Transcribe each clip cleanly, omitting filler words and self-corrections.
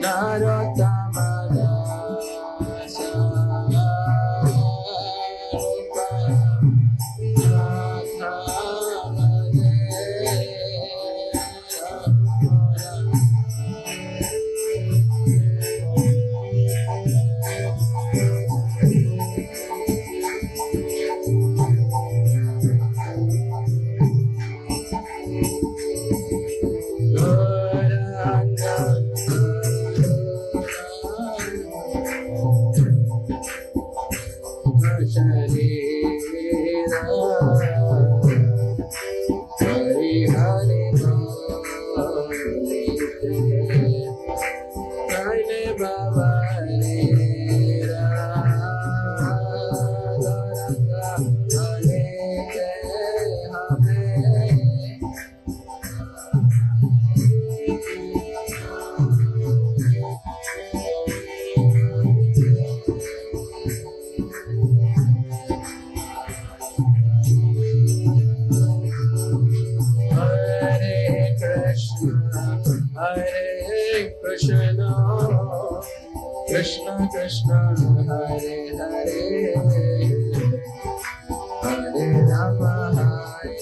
Narottamana Krishna Krishna Hare Hare Hare Rama Hare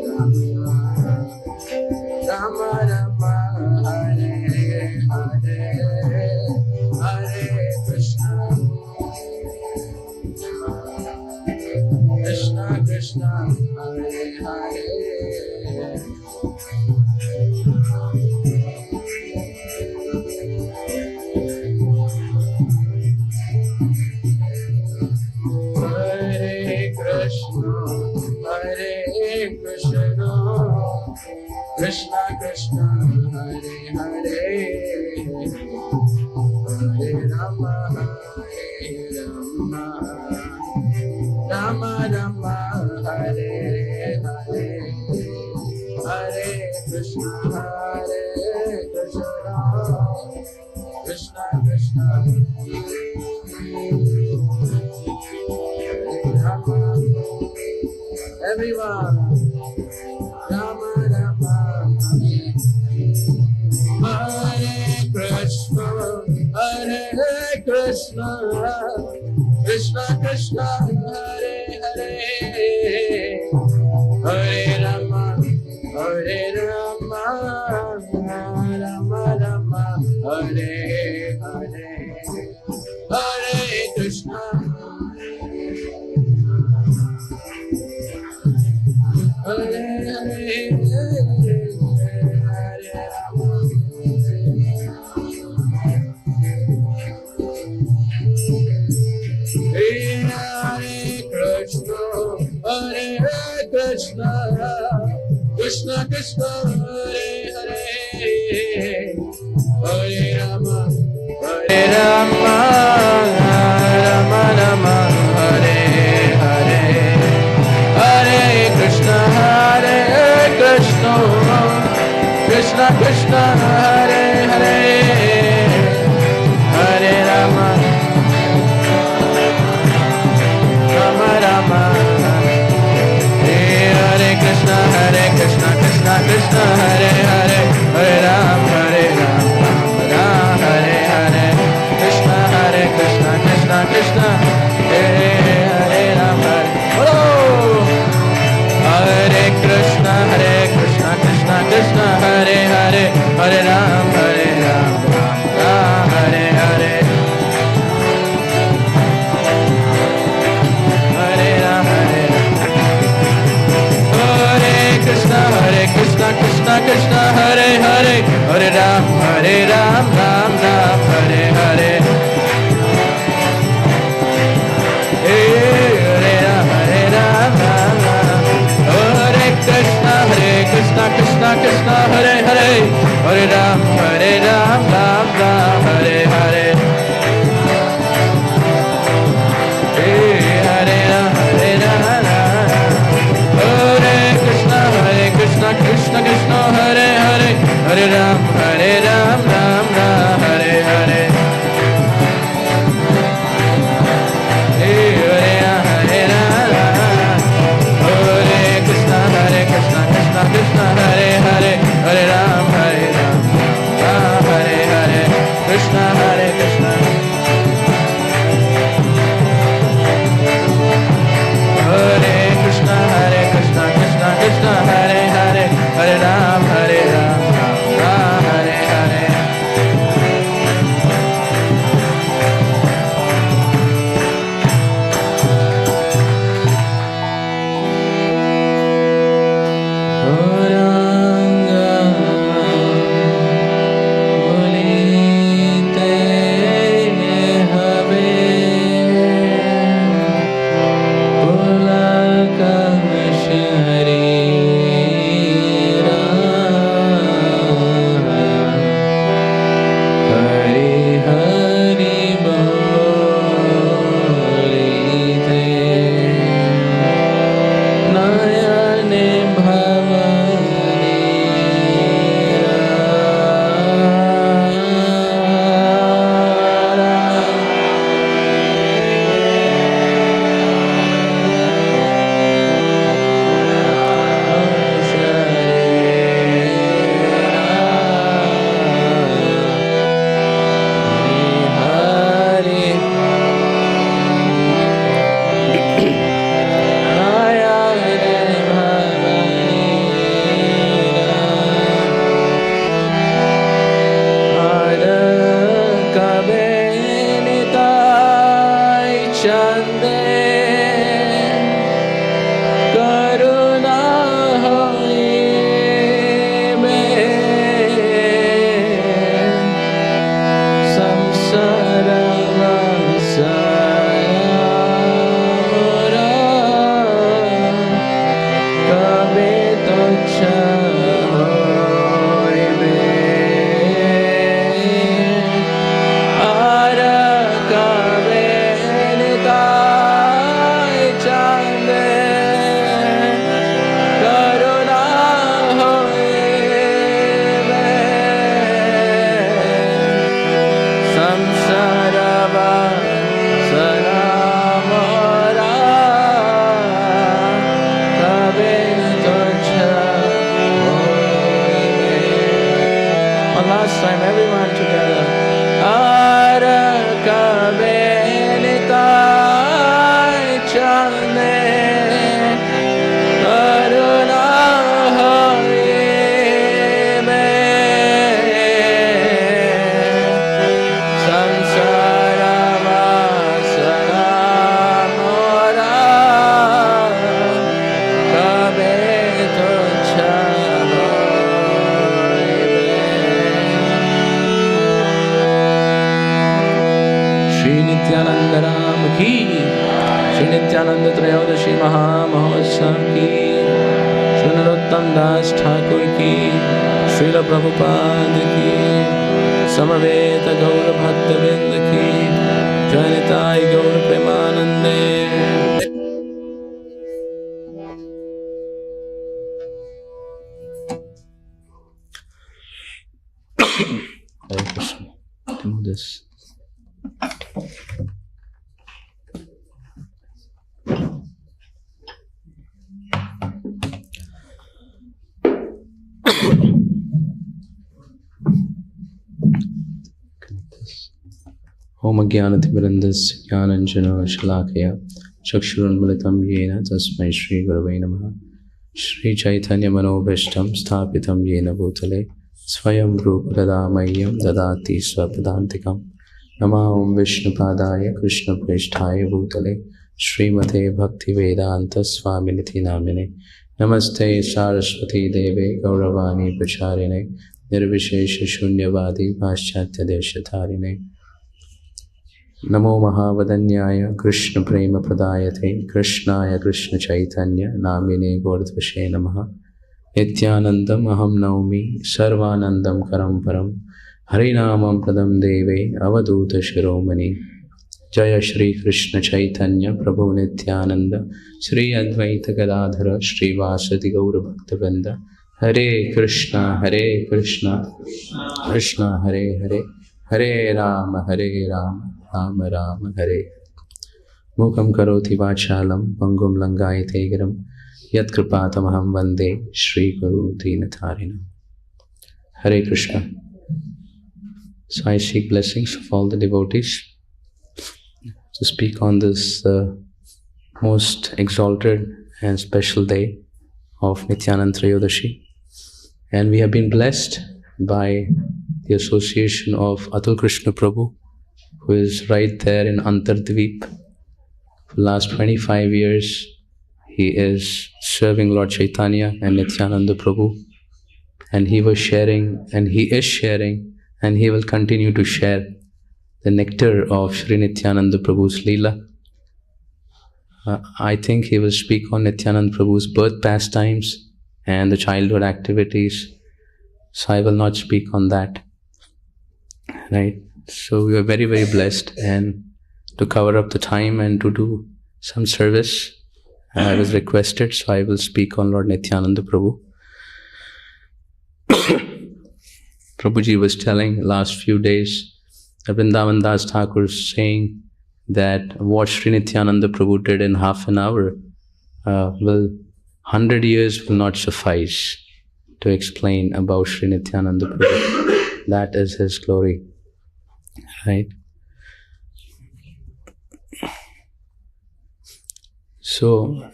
Rama Rama Rama Hare Hare Hare Krishna Krishna Krishna Hare Hare Krishna Krishna Hare Hare Hare Rama Hare Rama Rama Rama Hare Hare Hare Krishna Krishna Krishna Hare Rama. Everyone Rama Rama Hare Krishna Krishna Krishna Hare Hare Hare Rama Rama Rama Hare Hare Hare Krishna Hare Hare Krishna Krishna Krishna Hare Hare Hare Rama Rama Rama Hare Hare Hare Krishna Krishna Krishna Hare Hare Hare Rama Rama Krishna Krishna Krishna Hare Hare Hare Ram Ram Hare Hare Krishna Krishna Krishna Hare Hare Ram Hare Hare Krishna Krishna Krishna Hare Hare Hare Ram Ram Hare Hare Krishna Krishna Hare Hare Hare Ram Ram Hare Hare Hare Ram Hare Krishna Krishna Hare Hare Hare Ram Ram Hare Hare Krishna Krishna Hare Hare Hare Ram Ram Hare Hare Hare Krishna Krishna Hare Hare Hare Ram Hare Hare Krishna Krishna Hare Krishna Krishna Hare Hare Hare Ram Ram Hare Hare last time, everyone together. Arakabenitai chane karuna harime samsara vasana mora kabe tuchha Shri Nityananda Ram ki, Shri Nityananda Trayodashi Mahamahotsav ki, Shri Narottam Das Thakur ki, Srila Prabhupada ki, Samaveta Gaura Bhakta Vrinda ki, Janitai Gaura Premanande. Hare Krishna. Do this. Om Jnanatimirandasya Jnananjana Shalakaya Chakshurunmilitam Yena Tasmai Shri Gurave Namaha Shri Chaitanya Manobhishtam Sthapitam Yena Bhutale Swayam Rupa Mayyam Dadati Swapadantikam Nama Om Vishnupadaya Krishna Prishthaya Bhutale Srimate Bhakti Vedanta Swaminiti Namine Namaste Saraswati Deve Gauravani Pracharine Nirvishesha Shunyavadi Paschatya Deshatharine Namo Mahavadanyaya Krishna Prema Pradayate Krishnaya Krishna Chaitanya Namine Gordvashe Namaha Nityanandam Aham Naumi Sarvanandam Karam Harinamam Pradam Deve Avaduta Shiromani Jaya Shri Krishna Chaitanya Prabhu Nityananda Shri Advaita Gadadhara Shri Vasati Gaura Bhakta Hare Krishna Krishna Hare Hare Hare Rama Rama Rama Hare Mukam Karoti Vachalam Pangum Langayate Giram Yat Kripatamaham Vande Shri Guru Dinatharina. Hare Krishna. So I seek blessings of all the devotees to speak on this most exalted and special day of Nityananda Trayodashi. And we have been blessed by the association of Atul Krishna Prabhu, who is right there in Antardvip. For the last 25 years, he is serving Lord Chaitanya and Nityananda Prabhu. And he was sharing, and he is sharing, and he will continue to share the nectar of Sri Nityananda Prabhu's Leela. I think he will speak on Nityananda Prabhu's birth pastimes and the childhood activities. So I will not speak on that. Right? So we are very, very blessed, and to cover up the time and to do some service, I was requested, so I will speak on Lord Nityananda Prabhu. Prabhuji was telling last few days, Vrindavan Das Thakur is saying that what Sri Nityananda Prabhu did in half an hour, 100 years will not suffice to explain about Sri Nityananda Prabhu. That is his glory. Right? So,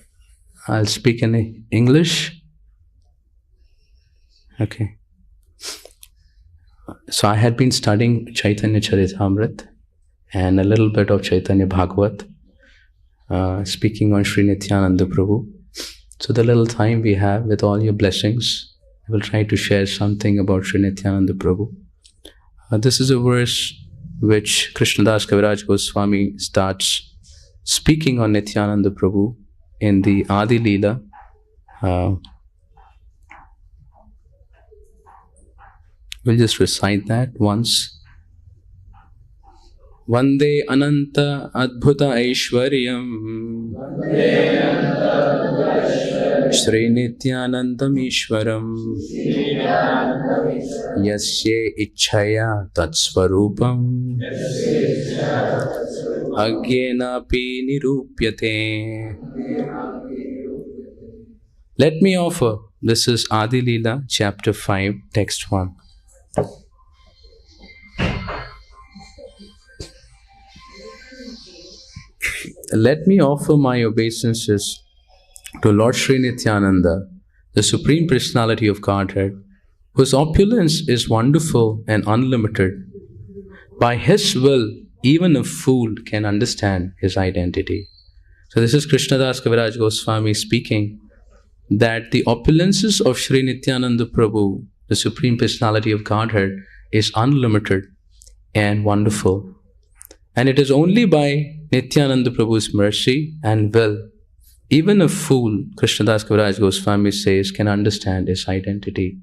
I'll speak in English. Okay. So I had been studying Chaitanya Charitamrita and a little bit of Chaitanya Bhagavat, speaking on Sri Nityananda Prabhu. So the little time we have, with all your blessings, I will try to share something about Sri Nityananda Prabhu. This is a verse which Krishnadas Kaviraj Goswami starts speaking on Nityananda Prabhu in the Adilila. We'll just recite that once. Vande Ananta Adbhuta Aishwaryam Shri Nityanandam Ishwaram Yasye Ichhaya Tat Swarupam Agyenapi Nirupyate. Let me offer, this is Adilila chapter 5, text 1. let me offer my obeisances to Lord Sri Nityananda, the Supreme Personality of Godhead, whose opulence is wonderful and unlimited. By His will, even a fool can understand His identity. So this is Krishnadas Kaviraj Goswami speaking that the opulences of Sri Nityananda Prabhu, the Supreme Personality of Godhead, is unlimited and wonderful. And it is only by Nityananda Prabhu's mercy and will, even a fool, Krishnadas Kaviraj Goswami says, can understand his identity.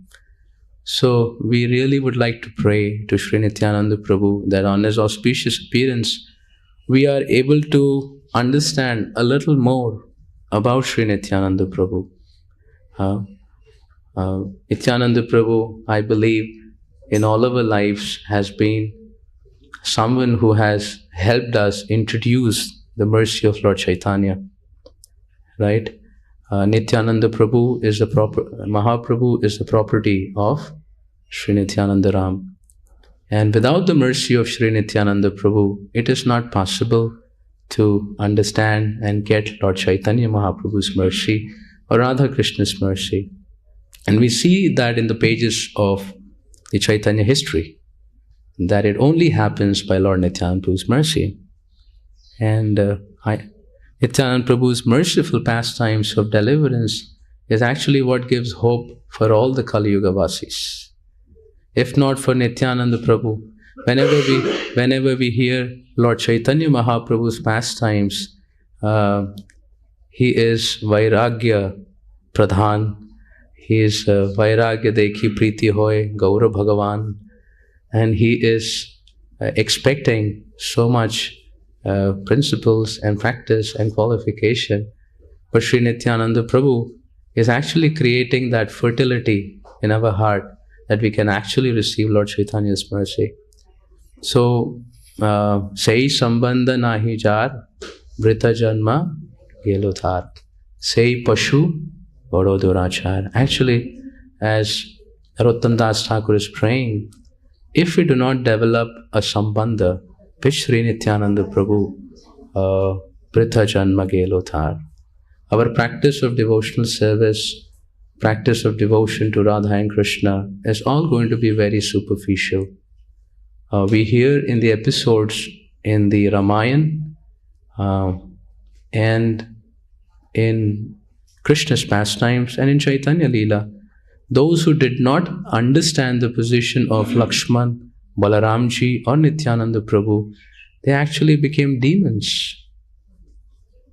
So we really would like to pray to Sri Nityananda Prabhu that on his auspicious appearance, we are able to understand a little more about Sri Nityananda Prabhu. Nityananda Prabhu, I believe, in all our lives has been someone who has helped us introduce the mercy of Lord Chaitanya. Right? Nityananda Prabhu is the Mahaprabhu is the property of Sri Nityananda Ram. And without the mercy of Sri Nityananda Prabhu, it is not possible to understand and get Lord Chaitanya Mahaprabhu's mercy or Radha Krishna's mercy. And we see that in the pages of the Chaitanya history, that it only happens by Lord Nityananda Prabhu's mercy. And Nityananda Prabhu's merciful pastimes of deliverance is actually what gives hope for all the Kali Yuga Vasis. If not for Nityananda Prabhu, whenever we hear Lord Chaitanya Mahaprabhu's pastimes, he is Vairagya Pradhan, he is Vairagya Dekhi Priti Hoy, Gaura Bhagavan, and he is expecting so much principles and practice and qualification. But Sri Nityananda Prabhu is actually creating that fertility in our heart that we can actually receive Lord Chaitanya's mercy. So, Sei Sambandha Nahi Jar, Vrita Janma Gelo Thar. Sei Pashu Vado Durachar. Actually, as Narottam Das Thakur is praying, if we do not develop a Sambandha with Sri Nityananda Prabhu, Vrita Janma Gelo Thar, our practice of devotional service, practice of devotion to Radha and Krishna is all going to be very superficial. We hear in the episodes in the Ramayana and in Krishna's pastimes and in Chaitanya Leela, those who did not understand the position of Lakshman, Balaramji or Nityananda Prabhu, they actually became demons.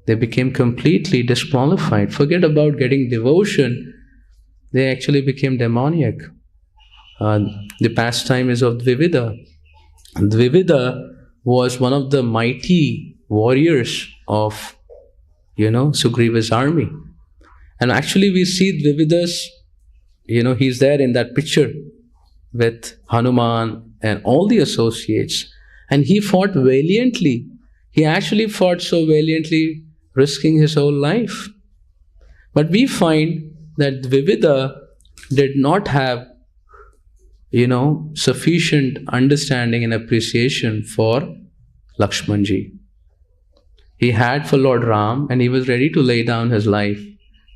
They became completely disqualified. Forget about getting devotion. They actually became demoniac. The pastime is of Dvivida. Dvivida was one of the mighty warriors of, Sugriva's army. And actually we see Dvivida's, he's there in that picture with Hanuman and all the associates. And he fought valiantly. He actually fought so valiantly, risking his whole life. But we find that Dvivida did not have, sufficient understanding and appreciation for Lakshmanji. He had for Lord Ram and he was ready to lay down his life,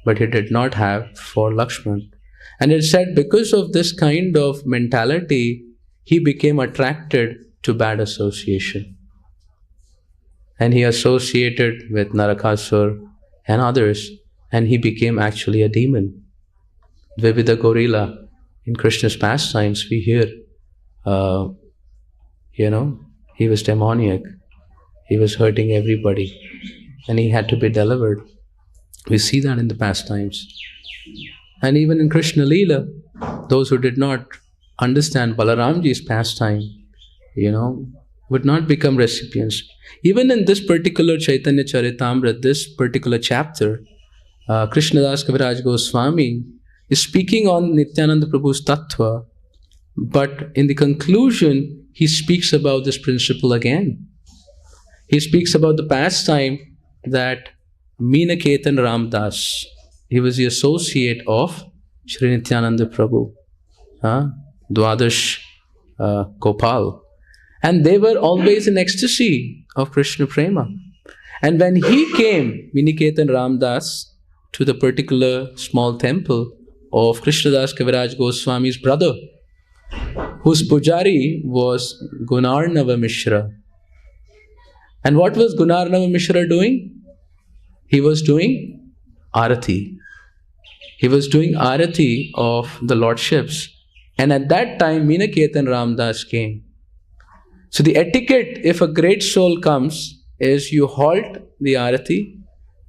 but he did not have for Lakshman. And it said because of this kind of mentality, he became attracted to bad association. And he associated with Narakasur and others, and he became actually a demon. Dvivida Gorila, in Krishna's pastimes, we hear, he was demoniac. He was hurting everybody, and he had to be delivered. We see that in the pastimes. And even in Krishna Leela, those who did not understand Balaramji's pastime, would not become recipients. Even in this particular Chaitanya Charitamrita, this particular chapter, Krishnadas Kaviraj Goswami is speaking on Nityananda Prabhu's tattva, but in the conclusion, he speaks about this principle again. He speaks about the pastime that Meenaketan Ramdas, he was the associate of Sri Nityananda Prabhu, Dwadash Gopal. And they were always in ecstasy of Krishna Prema. And when he came, Viniketan Ramdas, to the particular small temple of Krishnadas Kaviraj Goswami's brother, whose pujari was Gunarnava Mishra. And what was Gunarnava Mishra doing? He was doing arati. He was doing arati of the lordships. And at that time, Viniketan Ramdas came. So the etiquette, if a great soul comes, is you halt the arati,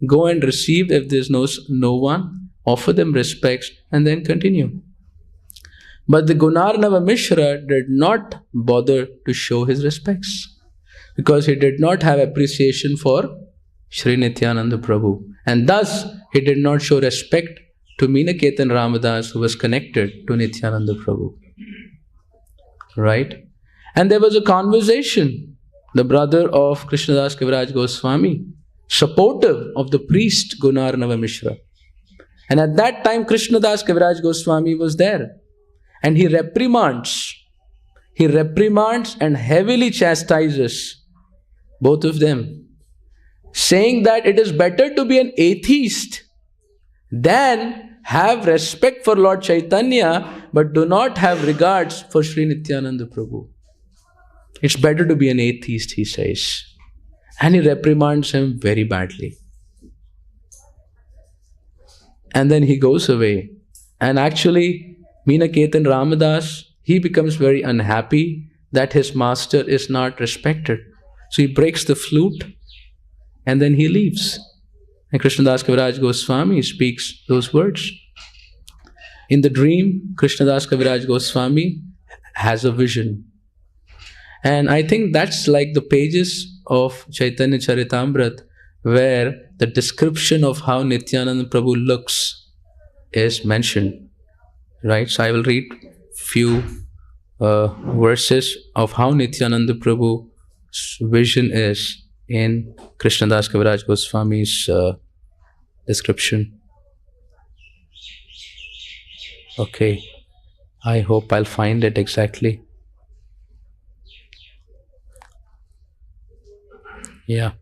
go and receive if there's no one, offer them respects, and then continue. But the Gunarnava Mishra did not bother to show his respects because he did not have appreciation for Sri Nityananda Prabhu. And thus, he did not show respect to Viniketan Ramadas, who was connected to Nityananda Prabhu. Right? And there was a conversation. The brother of Krishnadas Kaviraj Goswami, supportive of the priest Gunarnava Mishra. And at that time, Krishnadas Kaviraj Goswami was there. And he reprimands and heavily chastises both of them, saying that it is better to be an atheist than have respect for Lord Chaitanya but do not have regards for Sri Nityananda Prabhu. It's better to be an atheist, he says. And he reprimands him very badly. And then he goes away. And actually, Viniketan Ramadas, he becomes very unhappy that his master is not respected. So he breaks the flute and then he leaves. And Krishnadas Kaviraj Goswami speaks those words. In the dream, Krishnadas Kaviraj Goswami has a vision. And I think that's like the pages of Chaitanya Charitamrita where the description of how Nityananda Prabhu looks is mentioned. Right? So I will read few verses of how Nityananda Prabhu's vision is in Krishnadas Kaviraj Goswami's description. Okay, I hope I'll find it exactly. Yeah.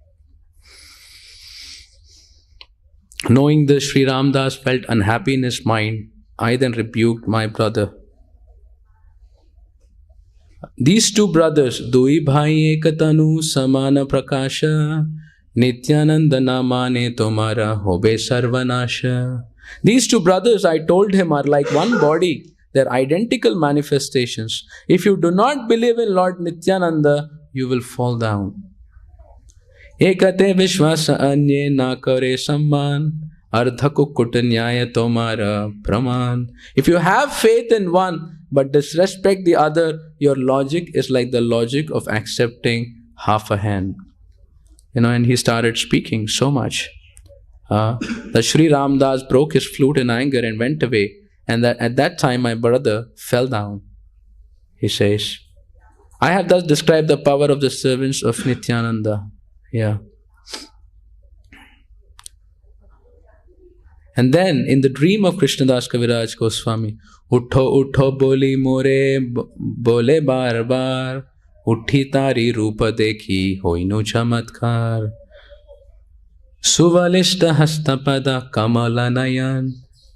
Knowing this, Sri Ramdas felt unhappy in his mind. I then rebuked my brother. These two brothers, Dui Bhai Ekatanu Samana Prakasha, Nityananda Namane Tomara Hobe Sarvanasha. These two brothers, I told him, are like one body. They're identical manifestations. If you do not believe in Lord Nityananda, you will fall down. Ekate Vishwasa Anye Nakare Samman Ardhaku Kutanyaya Tomara Praman. If you have faith in one but disrespect the other, your logic is like the logic of accepting half a hand. And he started speaking so much. That Sri Ramdas broke his flute in anger and went away. And that at that time my brother fell down. He says, I have thus described the power of the servants of Nityananda. Yeah. And then in the dream of Krishnadas Kaviraj Goswami, Utho utho boli more bole bar bar, uthi tari rupa dekhi hoinu chamatkar. Suvalishta hastapada kamala nayan,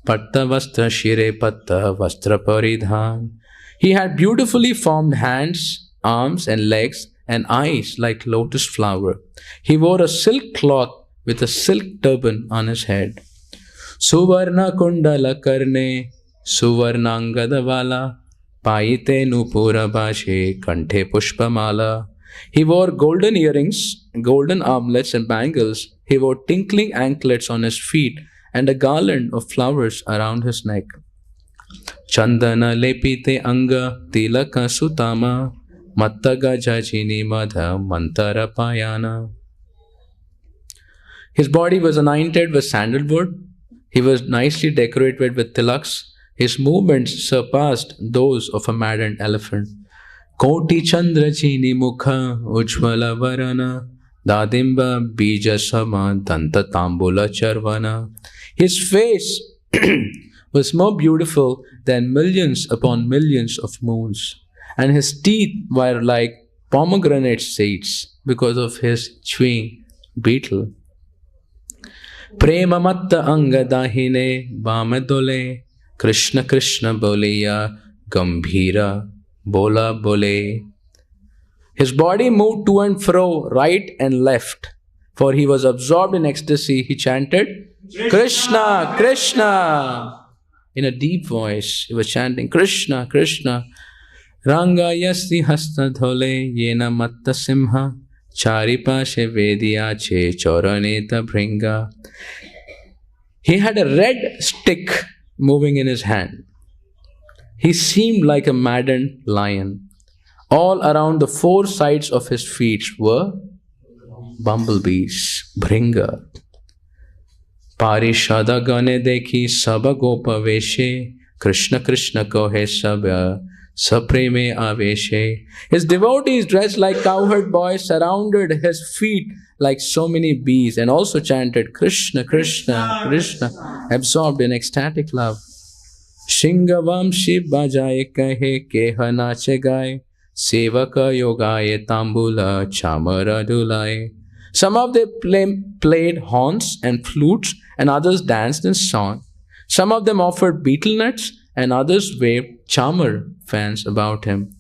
patta vastra shire patta vastra paridhan. He had beautifully formed hands, arms and legs and eyes like lotus flower. He wore a silk cloth with a silk turban on his head. Suvarna kundala karne, suvarnangada vala, paite nupura bashe, kanthe pushpamala. He wore golden earrings, golden armlets and bangles. He wore tinkling anklets on his feet and a garland of flowers around his neck. Chandana lepite anga tilaka sutama, mattaga jajini madha mantara payana. His body was anointed with sandalwood. He was nicely decorated with tilaks. His movements surpassed those of a maddened elephant. Koti chandra chini mukha ujjvala varana, dadimba bija sama danta tambula charvana. His face was more beautiful than millions upon millions of moons, and his teeth were like pomegranate seeds because of his chewing beetle. Prema matta anga dahine bamadole, Krishna Krishna boleya gambhira bola bole. His body moved to and fro, right and left. For he was absorbed in ecstasy, he chanted, Krishna, Krishna. In a deep voice, he was chanting, Krishna, Krishna. Ranga yasti hasta dhole yena matta simha charipashe vediyache choraneta bringa. He had a red stick moving in his hand. He seemed like a maddened lion. All around the four sides of his feet were bumblebees, bringa. Parishada gane dekhi saba gopa veshe, Krishna Krishna kohe saba sapreme aveshe. His devotees dressed like cowherd boys surrounded his feet like so many bees and also chanted Krishna Krishna Krishna, absorbed in ecstatic love. Shingavam Shiv bajaye kahe keha nache gaye, sevaka yogaye tambula chamara dulaye. Some of them played horns and flutes, and others danced and sang. Some of them offered betel nuts, and others waved chamar fans about him.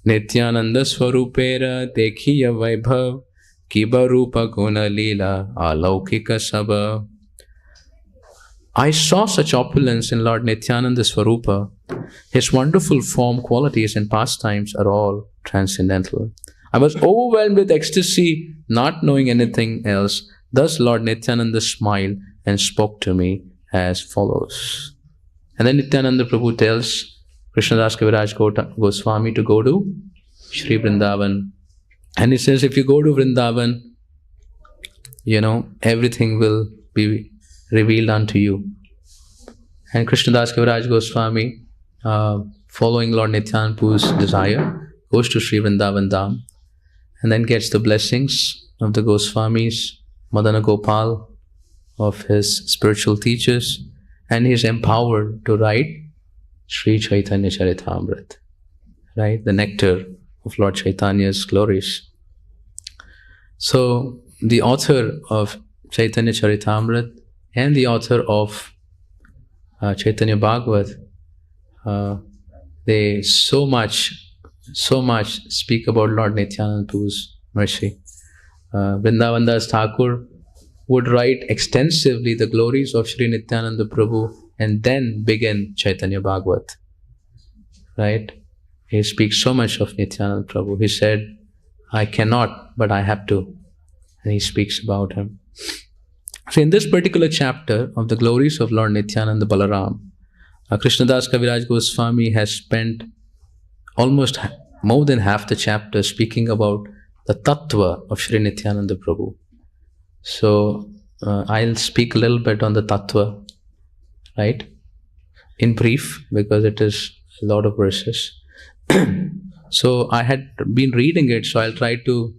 Nityananda Swarupera dekhiya vaibhav, kiba rupa guna lila alaukika sabha. I saw such opulence in Lord Nityananda Swarupa. His wonderful form, qualities and pastimes are all transcendental. I was overwhelmed with ecstasy, not knowing anything else. Thus Lord Nityananda smiled and spoke to me as follows. And then Nityananda Prabhu tells Krishnadas Kaviraj Goswami to go to Sri Vrindavan. And he says, if you go to Vrindavan, everything will be revealed unto you. And Krishnadas Kaviraj Goswami, following Lord Nityananda Prabhu's desire, goes to Sri Vrindavan Dham and then gets the blessings of the Goswamis, Madana Gopal, of his spiritual teachers, and he is empowered to write Sri Chaitanya Charitamrita, right? The nectar of Lord Chaitanya's glories. So the author of Chaitanya Charitamrita and the author of Chaitanya Bhagavat, they so much speak about Lord Nityananda Prabhu's mercy. Vrindavan Das Thakur would write extensively the glories of Sri Nityananda Prabhu and then begin Chaitanya Bhagavat. Right? He speaks so much of Nityananda Prabhu. He said, I cannot, but I have to. And he speaks about him. So in this particular chapter of the glories of Lord Nityananda Balaram, Krishnadas Kaviraj Goswami has spent almost more than half the chapter speaking about the tattva of Sri Nityananda Prabhu. So I'll speak a little bit on the tattva, right? In brief, because it is a lot of verses. So I had been reading it, so I'll try to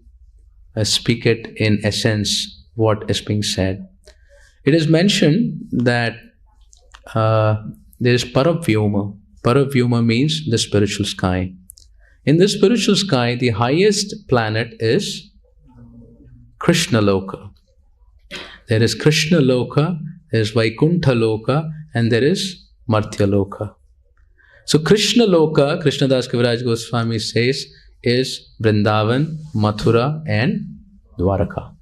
speak it in essence, what is being said. It is mentioned that there is Paravyoma. Paravyoma means the spiritual sky. In the spiritual sky, the highest planet is Krishna Loka. There is Krishna Loka, there is Vaikuntha Loka, and there is Martya Loka. So Krishna Loka, Krishnadas Kaviraj Goswami says, is Vrindavan, Mathura and Dwaraka.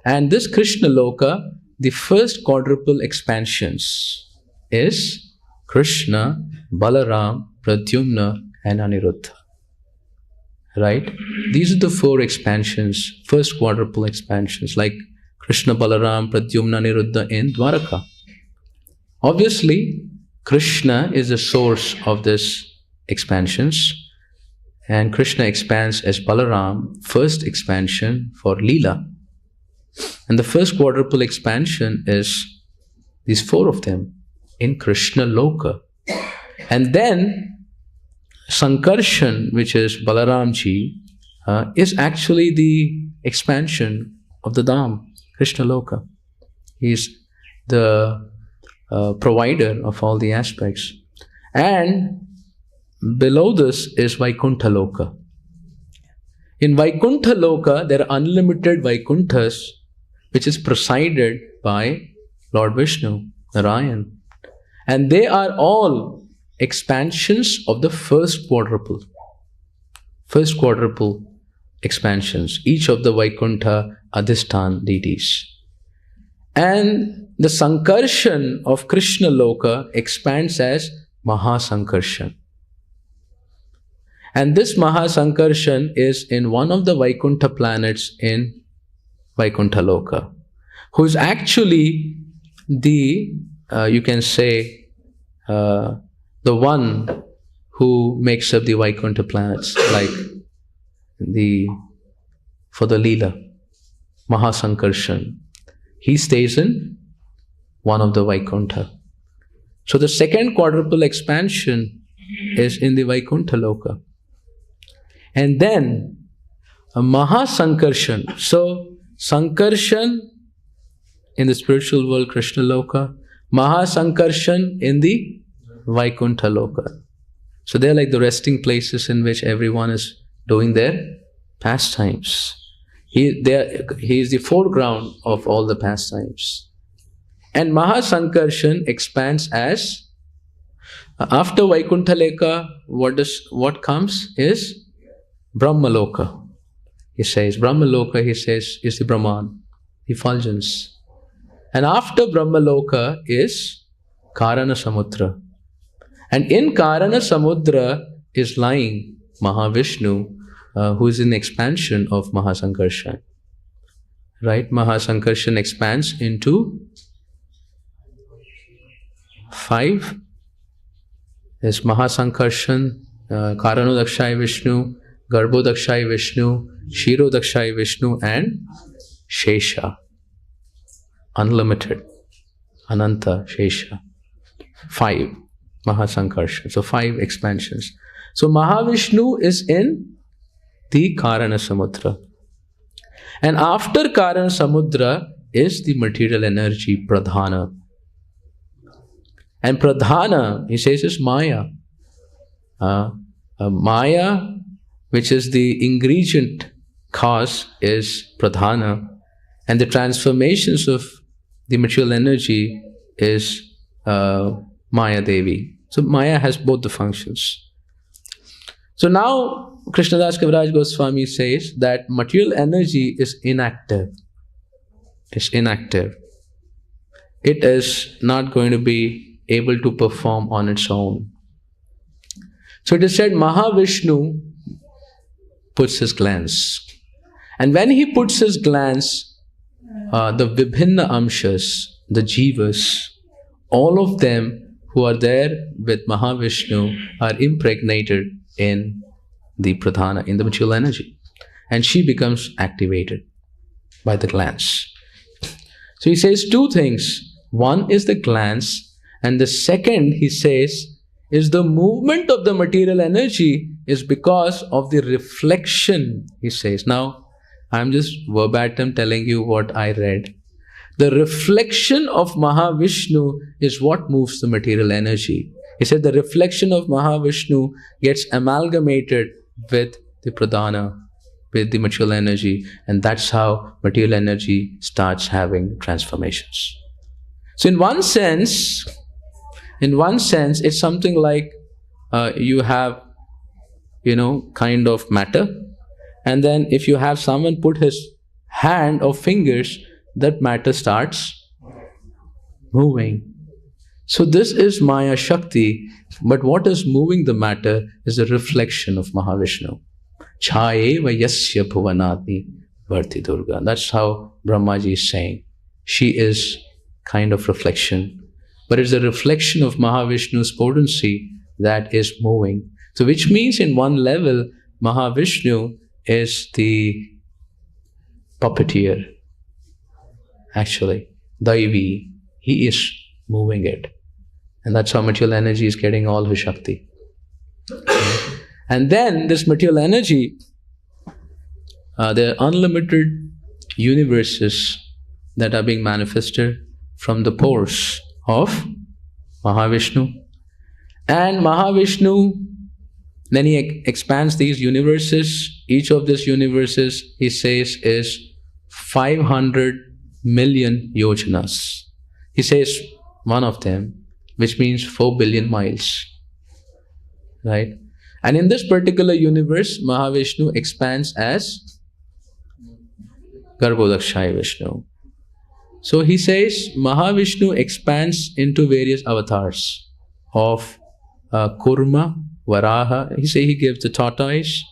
And this Krishna Loka, the first quadruple expansions is Krishna, Balaram, Pradyumna and Aniruddha. Right? These are the four expansions, first quadruple expansions, like Krishna, Balaram, Pradyumna, Aniruddha in Dwaraka. Obviously, Krishna is the source of these expansions, and Krishna expands as Balaram, first expansion for Leela. And the first quadruple expansion is these four of them in Krishna Loka. And then Sankarshan, which is Balaramji, is actually the expansion of the Dham, Krishna Loka. He is the provider of all the aspects. And below this is Vaikuntha Loka. In Vaikuntha Loka, there are unlimited Vaikunthas, which is presided by Lord Vishnu, Narayan. And they are all expansions of the first quadruple. First quadruple expansions, each of the Vaikuntha Adhisthana deities. And the Sankarshan of Krishna Loka expands as Mahasankarshan. And this Mahasankarshan is in one of the Vaikuntha planets in Vaikuntha Loka, who is actually the, you can say, the one who makes up the Vaikuntha planets, like for the Leela, Mahasankarshan. He stays in one of the Vaikuntha. So the second quadruple expansion is in the Vaikuntha Loka. And then a Mahasankarshan. So Sankarshan in the spiritual world, Krishna Loka. Mahasankarshan in the Vaikuntha Loka. So they're like the resting places in which everyone is doing their pastimes. He is the foreground of all the pastimes. And Mahasankarshan expands as, after Vaikuntha Loka, what comes is Brahmaloka. He says, Brahmaloka, he says, is the Brahman, the effulgence. And after Brahmaloka is Karana Samudra. And in Karana Samudra is lying Mahavishnu, who is in the expansion of Mahasankarshan. Right? Mahasankarshan expands into 5. There's Mahasankarshan, Karanodakshai Vishnu, Garbhodakshai Vishnu, Shirodakshai Vishnu, and Shesha. Unlimited. Ananta, Shesha. 5 Mahasankarshan. So 5 expansions. So Mahavishnu is in the Karana Samudra. And after Karana Samudra is the material energy, Pradhana. And Pradhana, he says, is Maya. Maya, which is the ingredient cause, is Pradhana. And the transformations of the material energy is Maya Devi. So Maya has both the functions. So now Krishnadas Kaviraj Goswami says that material energy is inactive. It's inactive. It is not going to be able to perform on its own. So it is said Mahavishnu puts his glance. And when he puts his glance, the Vibhinna Amshas, the Jivas, all of them who are there with Mahavishnu are impregnated in the Pradhana, in the material energy. And she becomes activated by the glance. So he says 2 things. One is the glance, and the second, he says, is the movement of the material energy is because of the reflection, he says. Now, I'm just verbatim telling you what I read. The reflection of Mahavishnu is what moves the material energy. He said the reflection of Mahavishnu gets amalgamated with the Pradhana, with the material energy, and that's how material energy starts having transformations. So in one sense, it's something like you have, kind of matter, and then if you have someone put his hand or fingers, that matter starts moving. So this is Maya Shakti, but what is moving the matter is the reflection of Mahavishnu. Chayeva yasya bhuvanati varti Durga. That's how Brahmaji is saying. She is kind of reflection, but it's the reflection of Mahavishnu's potency that is moving. So which means in one level, Mahavishnu is the puppeteer. Actually, Daivi, he is moving it. And that's how material energy is getting all her Shakti. And then this material energy, there are unlimited universes that are being manifested from the pores of Mahavishnu. And Mahavishnu, then he expands these universes. Each of these universes, he says, is 500 million yojanas. He says one of them, which means 4 billion miles. Right? And in this particular universe, Mahavishnu expands as Garbhodakshaya Vishnu. So he says Mahavishnu expands into various avatars of Kurma, Varaha. He gives the tortoise,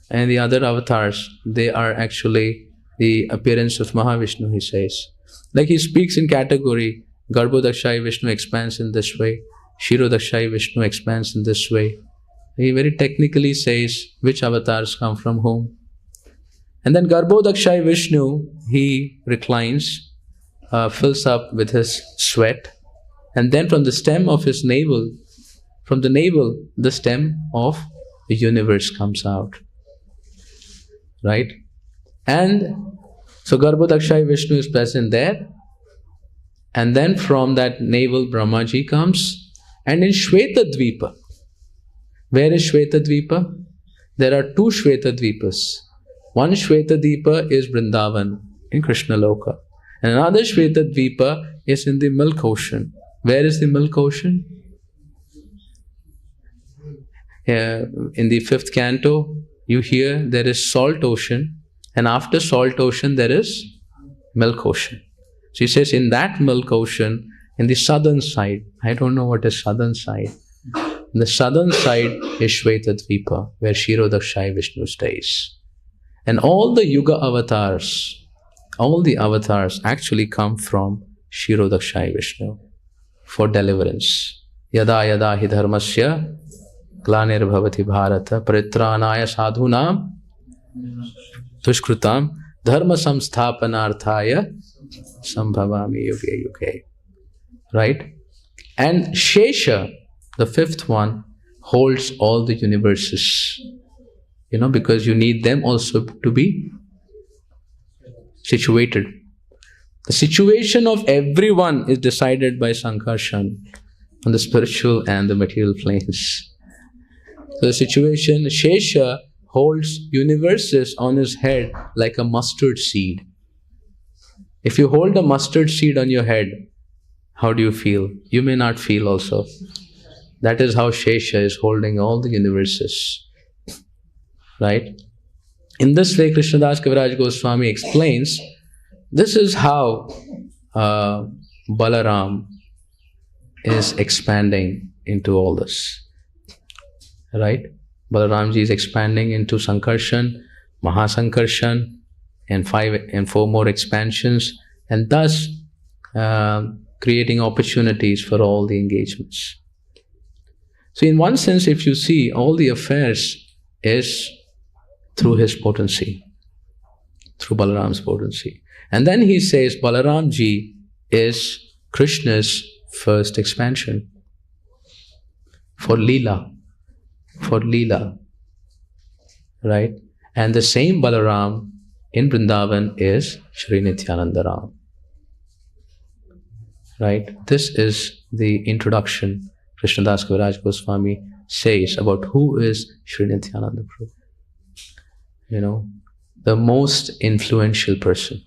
and the other avatars, they are actually the appearance of Mahavishnu, he says. Like he speaks in category, Garbhodakshaya Vishnu expands in this way, Kshirodakshaya Vishnu expands in this way. He very technically says which avatars come from whom. And then Garbhodakshaya Vishnu, he reclines, fills up with his sweat, and then from the stem of his navel, from the navel, the stem of the universe comes out. Right? And so Garbhodakshaya Vishnu is present there, and then from that navel Brahmaji comes, and in Shvetadvipa. Where is Shvetadvipa? There are 2 Shvetadvipas. One Shvetadvipa is Vrindavan in Krishna Loka, and another Shvetadvipa is in the Milk Ocean. Where is the Milk Ocean? In the 5th canto, you hear there is Salt Ocean, and after Salt Ocean there is Milk Ocean. So he says in that Milk Ocean, in the southern side, I don't know what is southern side. In the southern side is Shvetadvipa, where Kshirodakshaya Vishnu stays. And all the Yuga avatars, all the avatars actually come from Kshirodakshaya Vishnu for deliverance. Yada yada hi dharmasya glanir bhavati bharata paritranaya sadhunam dushkrutam dharma samsthapanarthaya sambhavami yuge yuge. Right? And Shesha, the 5th one, holds all the universes. Because you need them also to be situated. The situation of everyone is decided by Sankarshan on the spiritual and the material planes. So the situation, Shesha holds universes on his head like a mustard seed. If you hold a mustard seed on your head, how do you feel? You may not feel also. That is how Shesha is holding all the universes. Right? In this way, Krishnadas Kaviraj Goswami explains, this is how Balaram is expanding into all this. Right? Balaramji is expanding into Sankarshan, Mahasankarshan, and 4 more expansions, and thus creating opportunities for all the engagements. So in one sense, if you see, all the affairs is through his potency, through Balaram's potency. And then he says Balaramji is Krishna's first expansion for Leela, right? And the same Balaram in Vrindavan is Shri Nityananda Ram, right? This is the introduction Krishnadas Kaviraj Goswami says about who is Shri Nityananda Prabhu. The most influential person.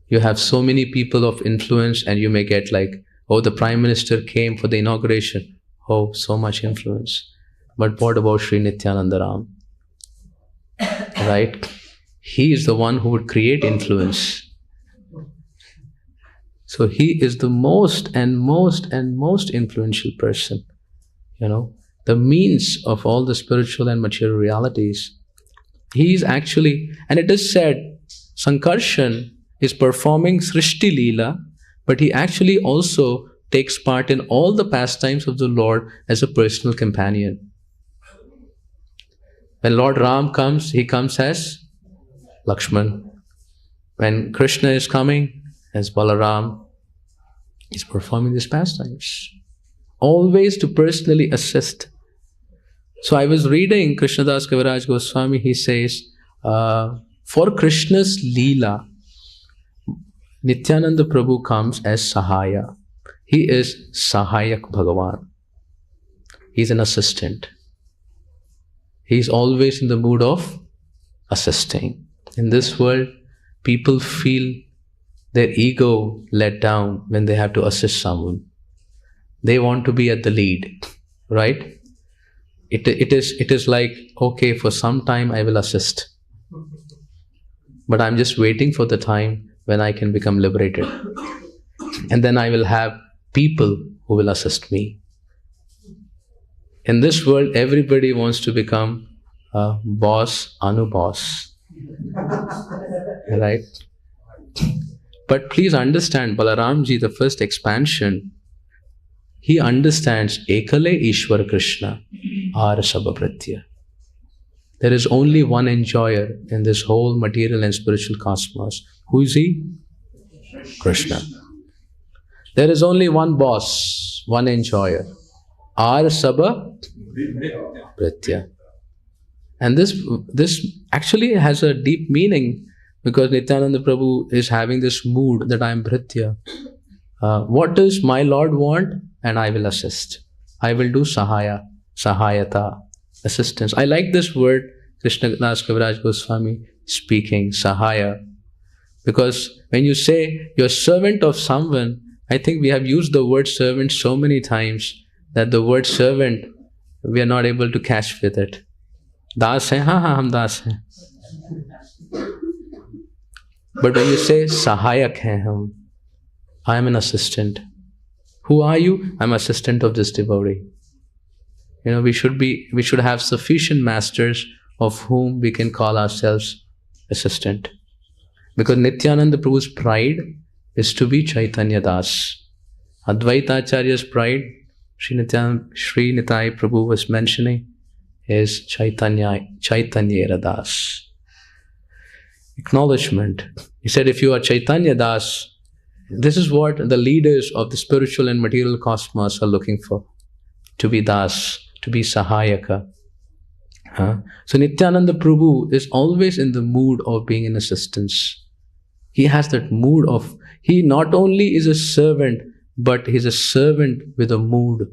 You have so many people of influence, and you may get like, oh, the Prime Minister came for the inauguration. Oh, so much influence. But what about Shri Nityananda Ram? Right? He is the one who would create influence. So he is the most influential person. The means of all the spiritual and material realities. He is actually, and it is said, Sankarshan is performing Srishti Leela, but he actually also takes part in all the pastimes of the Lord as a personal companion. When Lord Ram comes, he comes as Lakshman. When Krishna is coming as Balaram, he's performing these pastimes. Always to personally assist. So I was reading Krishnadas Kaviraj Goswami, he says, for Krishna's Leela, Nityananda Prabhu comes as Sahaya. He is Sahayak Bhagavan. He's an assistant. He's always in the mood of assisting. In this world, people feel their ego let down when they have to assist someone. They want to be at the lead, right? It is like, okay, for some time I will assist, but I'm just waiting for the time when I can become liberated. And then I will have people who will assist me. In this world, everybody wants to become a boss, anu-boss. Right? But please understand, Balaramji, the first expansion, he understands Ekale Ishwar Krishna, Ara Sabapratya. There is only one enjoyer in this whole material and spiritual cosmos. Who is he? Krishna. There is only one boss, one enjoyer. Ara Sabapratya. And this actually has a deep meaning, because Nityananda Prabhu is having this mood that I am Bhritya. What does my Lord want? And I will assist. I will do sahayata, assistance. I like this word, Krishna Das Kaviraj Goswami speaking, sahaya. Because when you say you're servant of someone, I think we have used the word servant so many times that the word servant, we are not able to catch with it. Das hai, hum das hai. But when you say sahayak hai hum, I am an assistant. Who are you? I'm assistant of this devotee. We should have sufficient masters of whom we can call ourselves assistant. Because Nityananda Prabhu's pride is to be Chaitanya Das. Advaita Acharya's pride, Sri Nitai Prabhu was mentioning, is Chaitanya Das. Acknowledgement. He said, if you are Chaitanya Das, this is what the leaders of the spiritual and material cosmos are looking for. To be Das, to be Sahayaka. So Nityananda Prabhu is always in the mood of being in assistance. He has that mood of, he not only is a servant, but he's a servant with a mood.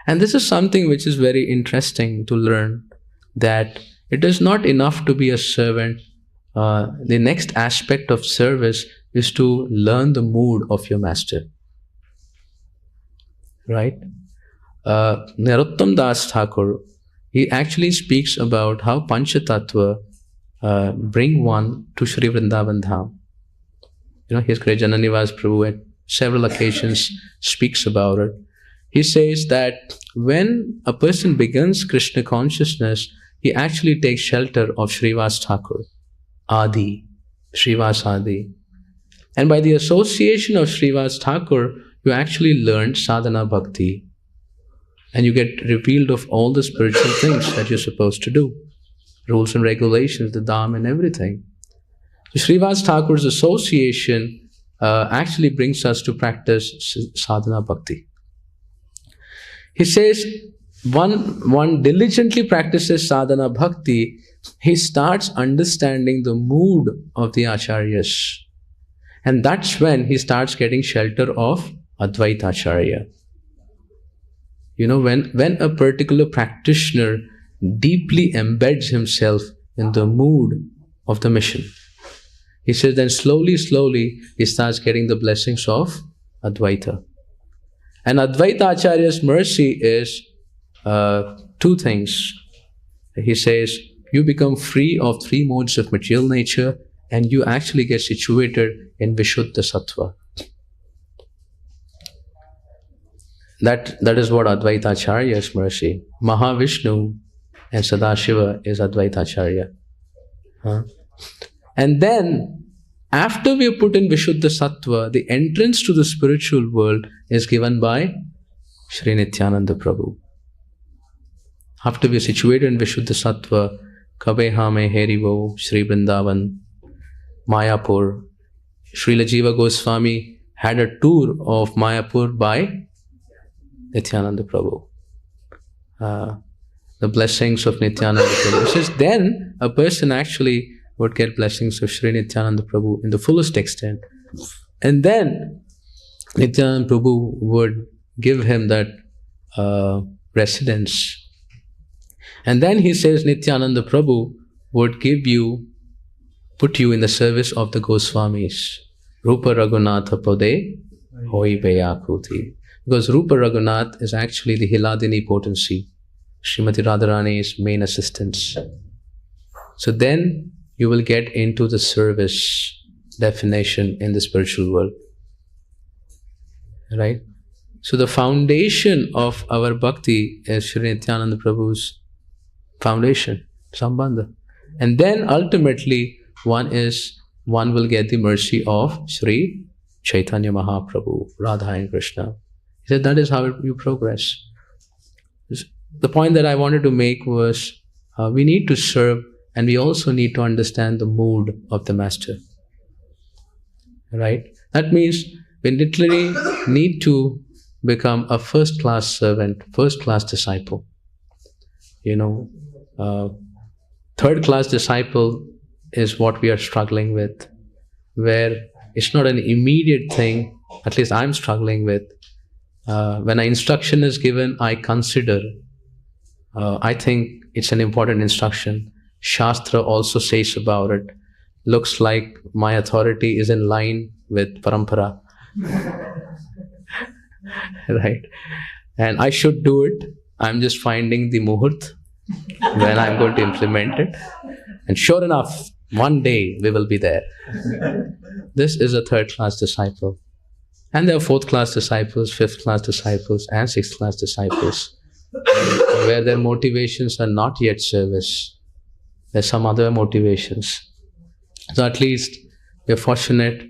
And this is something which is very interesting to learn, that it is not enough to be a servant. The next aspect of service is to learn the mood of your master. Right? Narottam Das Thakur, he actually speaks about how Panchatattva bring one to Shri Vrindavan Dham. His Great Jananivas Prabhu at several occasions speaks about it. He says that when a person begins Krishna consciousness, he actually takes shelter of Srivas Thakur, Adi, Srivas Adi. And by the association of Srivas Thakur, you actually learn sadhana bhakti. And you get revealed of all the spiritual things that you're supposed to do. Rules and regulations, the dham and everything. So Srivas Thakur's association actually brings us to practice sadhana bhakti. He says, one diligently practices sadhana bhakti, he starts understanding the mood of the acharyas. And that's when he starts getting shelter of Advaita Acharya. When a particular practitioner deeply embeds himself in the mood of the mission, he says then slowly he starts getting the blessings of Advaita. And Advaita Acharya's mercy is two things. He says, you become free of three modes of material nature and you actually get situated in Vishuddha Sattva. That is what Advaita Acharya's mercy. Mahavishnu and Sadashiva is Advaita Acharya. And then, after we are put in Vishuddha Sattva, the entrance to the spiritual world is given by Sri Nityananda Prabhu. After we are situated in Vishuddha Sattva, Kabe Hame Herivo, Sri Vrindavan, Mayapur. Srila Jiva Goswami had a tour of Mayapur by Nityananda Prabhu. The blessings of Nityananda Prabhu. It says then a person actually would get blessings of Sri Nityananda Prabhu in the fullest extent. And then Nityananda Prabhu would give him that residence. And then he says Nityananda Prabhu would put you in the service of the Goswamis. Rupa Raghunatha Pode Hoi Beyakuti. Because Rupa Raghunath is actually the Hiladini potency, Srimati Radharani's main assistants. So then you will get into the service definition in the spiritual world. Right? So the foundation of our bhakti is Sri Nityananda Prabhu's foundation, Sambandha. And then ultimately one will get the mercy of Sri Chaitanya Mahaprabhu, Radha and Krishna. He said that is how you progress. The point that I wanted to make was we need to serve, and we also need to understand the mood of the master. Right? That means we literally need to become a first-class servant, first-class disciple. Third-class disciple is what we are struggling with, where it's not an immediate thing, at least I'm struggling with. When an instruction is given, I consider, I think it's an important instruction. Shastra also says about it, looks like my authority is in line with parampara. Right? And I should do it. I'm just finding the muhurt when I'm going to implement it. And sure enough, one day we will be there. This is a third-class disciple. And there are fourth-class disciples, fifth-class disciples, and sixth-class disciples, where their motivations are not yet service. There's some other motivations. So at least we are fortunate,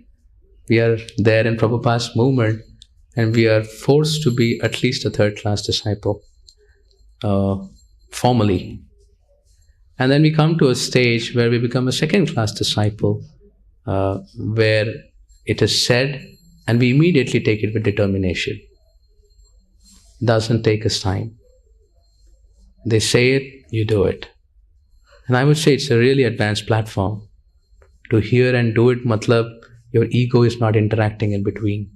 we are there in Prabhupada's movement, and we are forced to be at least a third-class disciple, formally. And then we come to a stage where we become a second-class disciple, where it is said, and we immediately take it with determination. Doesn't take us time. They say it, you do it. And I would say it's a really advanced platform. To hear and do it, matlab, your ego is not interacting in between.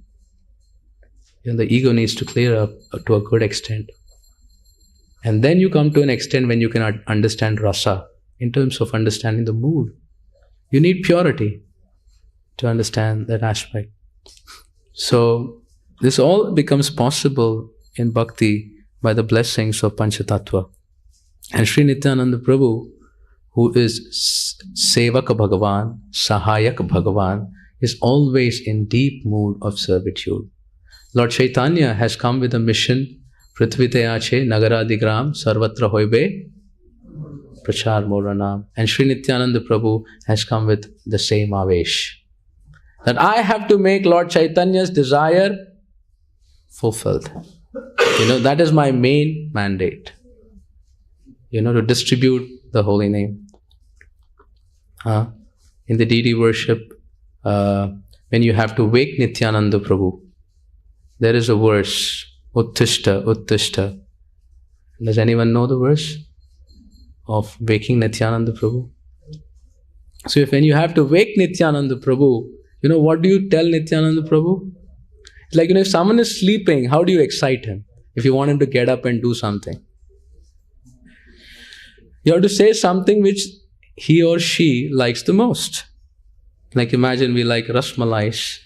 The ego needs to clear up to a good extent. And then you come to an extent when you cannot understand rasa, in terms of understanding the mood. You need purity to understand that aspect. So, this all becomes possible in bhakti by the blessings of Panchatattva. And Sri Nityananda Prabhu, who is Sevaka Bhagavan, Sahayak Bhagavan, is always in deep mood of servitude. Lord Chaitanya has come with a mission, Prithvite Ache Nagaradigram Sarvatra Hoibe Prachar Moranam. And Sri Nityananda Prabhu has come with the same avesh. That I have to make Lord Chaitanya's desire fulfilled. That is my main mandate. To distribute the holy name. In the deity worship, when you have to wake Nityananda Prabhu, there is a verse, Uttishta, Uttishta. Does anyone know the verse of waking Nityananda Prabhu? So when you have to wake Nityananda Prabhu, what do you tell Nityananda Prabhu? It's like, if someone is sleeping, how do you excite him? If you want him to get up and do something. You have to say something which he or she likes the most. Like imagine we like rasmalais.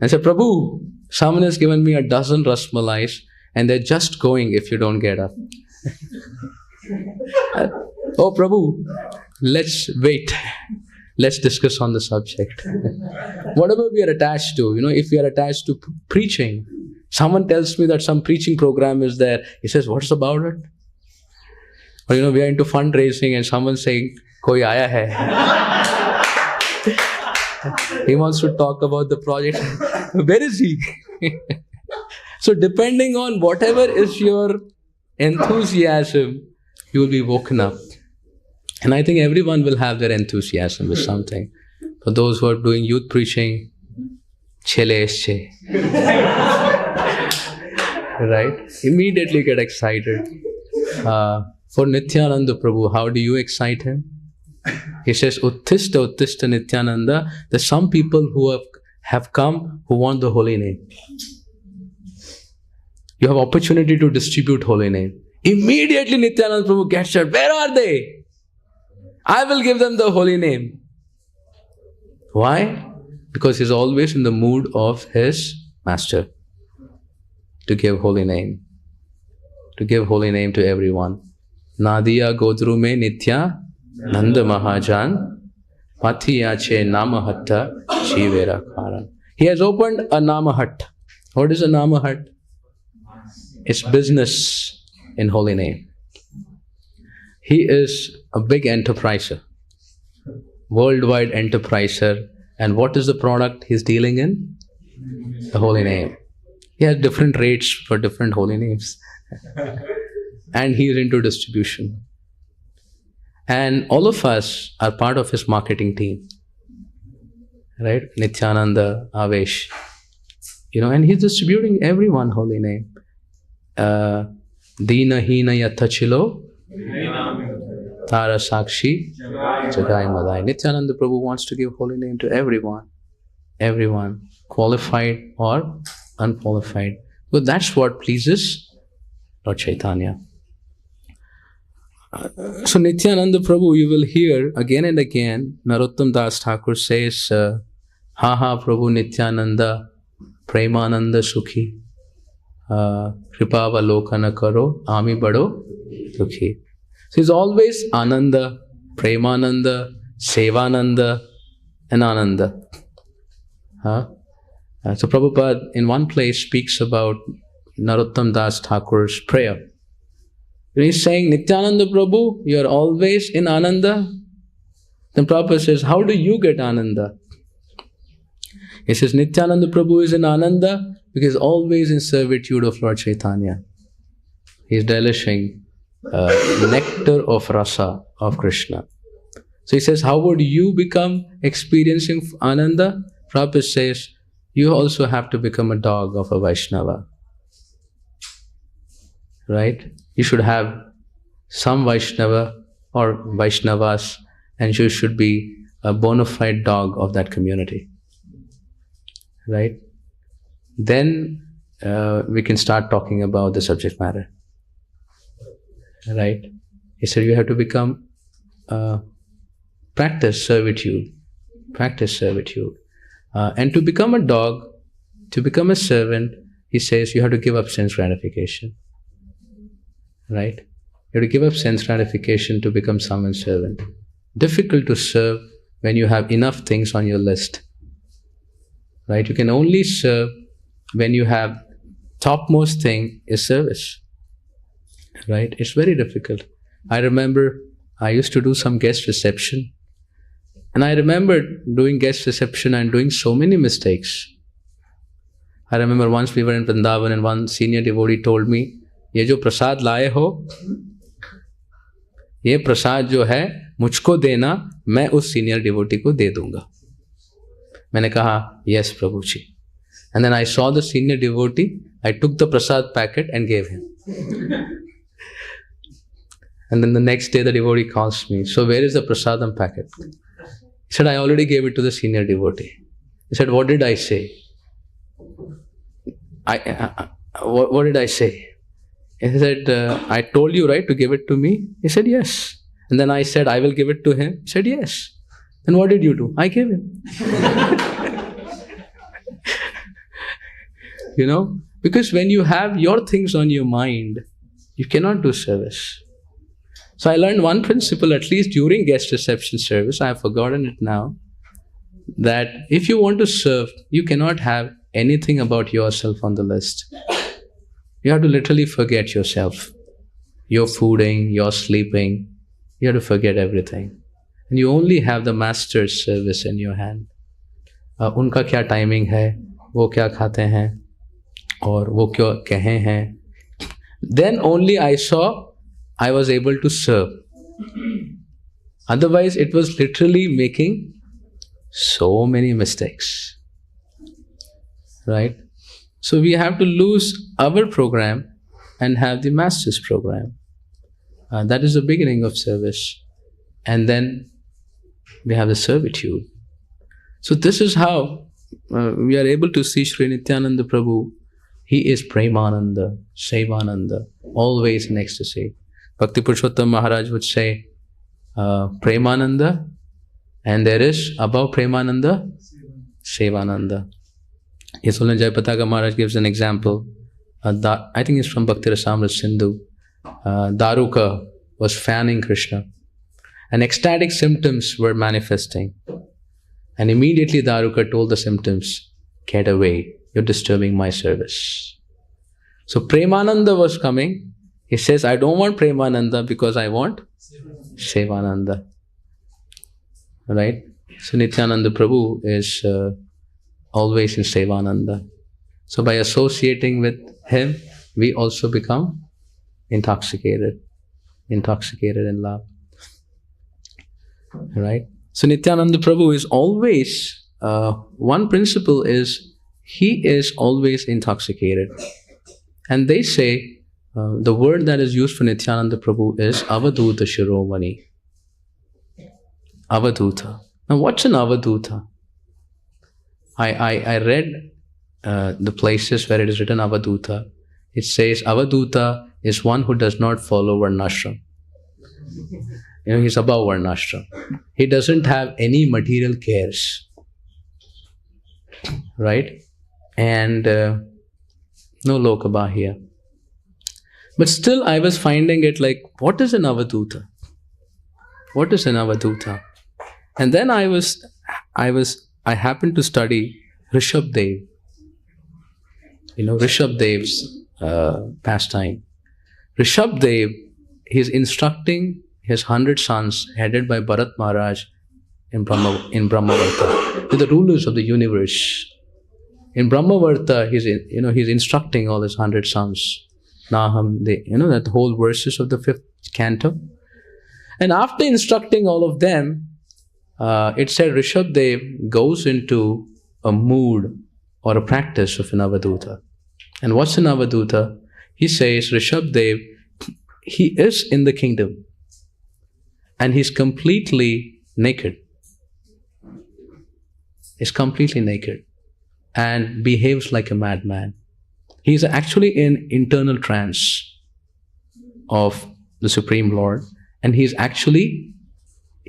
And say, Prabhu, someone has given me a dozen rasmalais and they're just going if you don't get up. Oh Prabhu, let's wait. Let's discuss on the subject. Whatever we are attached to, if we are attached to preaching, someone tells me that some preaching program is there. He says, what's about it? Or we are into fundraising and someone's saying, koi aaya hai. He wants to talk about the project. Where is he? So depending on whatever is your enthusiasm, you will be woken up. And I think everyone will have their enthusiasm with something. For those who are doing youth preaching, chele esche. Right? Immediately get excited. For Nityananda Prabhu, how do you excite him? He says, Uttishta, Uttishta Nityananda. There's some people who have come who want the holy name. You have opportunity to distribute holy name. Immediately Nityananda Prabhu gets up. Where are they? I will give them the holy name. Why? Because he's always in the mood of his master to give holy name. To give holy name to everyone. Nadiya Godru me Nityananda Mahajan Pathiyache Namahatta Jivera Karan. He has opened a Namahat. What is a Namahat? It's business in holy name. He is a big enterpriser, worldwide enterpriser. And what is the product he's dealing in? The holy name. He has different rates for different holy names. And he's into distribution. And all of us are part of his marketing team. Right? Nityananda, Avesh. And he's distributing everyone holy name. Dina Hina Yathachilo Tara Sakshi Jagai Madai. Nityananda Prabhu wants to give holy name to everyone. Everyone. Qualified or unqualified. But that's what pleases Lord Chaitanya. So Nityananda Prabhu, you will hear again and again, Narottam Das Thakur says, Ha ha Prabhu Nityananda, Premananda Sukhi, Kripavalokana Karo, Ami Bado Dukhi. So he's always Ananda, Premananda, Sevananda, and Ananda. So Prabhupada in one place speaks about Narottam Das Thakur's prayer. He's saying, Nityananda Prabhu, you are always in Ananda. Then Prabhupada says, how do you get Ananda? He says, Nityananda Prabhu is in Ananda because he's always in servitude of Lord Chaitanya. He's relishing nectar of rasa of Krishna. So he says, how would you become experiencing Ananda? Prabhupada says, you also have to become a dog of a Vaishnava. Right? You should have some Vaishnava or Vaishnavas, and you should be a bona fide dog of that community. Right? Then we can start talking about the subject matter. Right? He said you have to become, practice servitude. Practice servitude. And to become a dog, to become a servant, he says you have to give up sense gratification. Right? You have to give up sense gratification to become someone's servant. Difficult to serve when you have enough things on your list. Right? You can only serve when you have topmost thing is service. Right? It's very difficult. I remember I used to do some guest reception. And I remember doing guest reception and doing so many mistakes. I remember once we were in Vrindavan and one senior devotee told me, ये जो प्रसाद लाए हो, ये प्रसाद जो है मुझको देना, मैं उस सीनियर डिवोटी को दे दूंगा. मैंने कहा, yes Prabhu ji. And then I saw the senior devotee, I took the prasad packet and gave him. And then the next day the devotee calls me, so where is the prasadam packet? He said, I already gave it to the senior devotee. He said, what did I say? What did I say? He said, I told you, right, to give it to me? He said, yes. And then I said, I will give it to him. He said, yes. Then what did you do? I gave him. Because when you have your things on your mind, you cannot do service. So I learned one principle, at least during guest reception service, I have forgotten it now, that if you want to serve, you cannot have anything about yourself on the list. You have to literally forget yourself. Your fooding, your sleeping, you have to forget everything. And you only have the master's service in your hand. उनका क्या timing है, वो क्या खाते हैं, और वो क्यों कहे हैं. Then only I was able to serve. Otherwise, it was literally making so many mistakes. Right? So we have to lose our program and have the master's program. That is the beginning of service. And then we have the servitude. So this is how we are able to see Sri Nityananda Prabhu. He is Premananda, Sevananda, always in ecstasy. Bhakti Purushottam Maharaj would say, Premananda, and there is above Premananda, Sevananda. Yasolan Jayapataka Maharaj gives an example. I think it's from Bhakti Rasamrita Sindhu. Daruka was fanning Krishna, and ecstatic symptoms were manifesting. And immediately Daruka told the symptoms, "Get away, you're disturbing my service." So Premananda was coming. He says, "I don't want Premananda because I want Sevananda." Right? So Nityananda Prabhu is always in Sevananda. So by associating with him, we also become intoxicated in love. Right? So Nityananda Prabhu is always, one principle is, he is always intoxicated. And they say, the word that is used for Nityananda Prabhu is Avaduta Shiromani. Avaduta. Now what's an Avaduta? I read the places where it is written Avaduta. It says Avaduta is one who does not follow Varnashram. He's above Varnashram. He doesn't have any material cares. Right? And no lokabahya. But still I was finding it like, what is an Avaduta? What is an Avaduta? And then I happened to study Rishabdev. Rishabdev's pastime. Rishabdev, he's instructing his 100 sons headed by Bharat Maharaj in Brahmavarta, to the rulers of the universe. In Brahmavarta, he's instructing all his 100 sons. Naham, that whole verses of the 5th canto. And after instructing all of them, it said Rishabdev goes into a mood or a practice of an Avaduta. And what's an Avaduta? He says Rishabdev, he is in the kingdom and he's completely naked. He's completely naked and behaves like a madman. He's actually in internal trance of the Supreme Lord, and he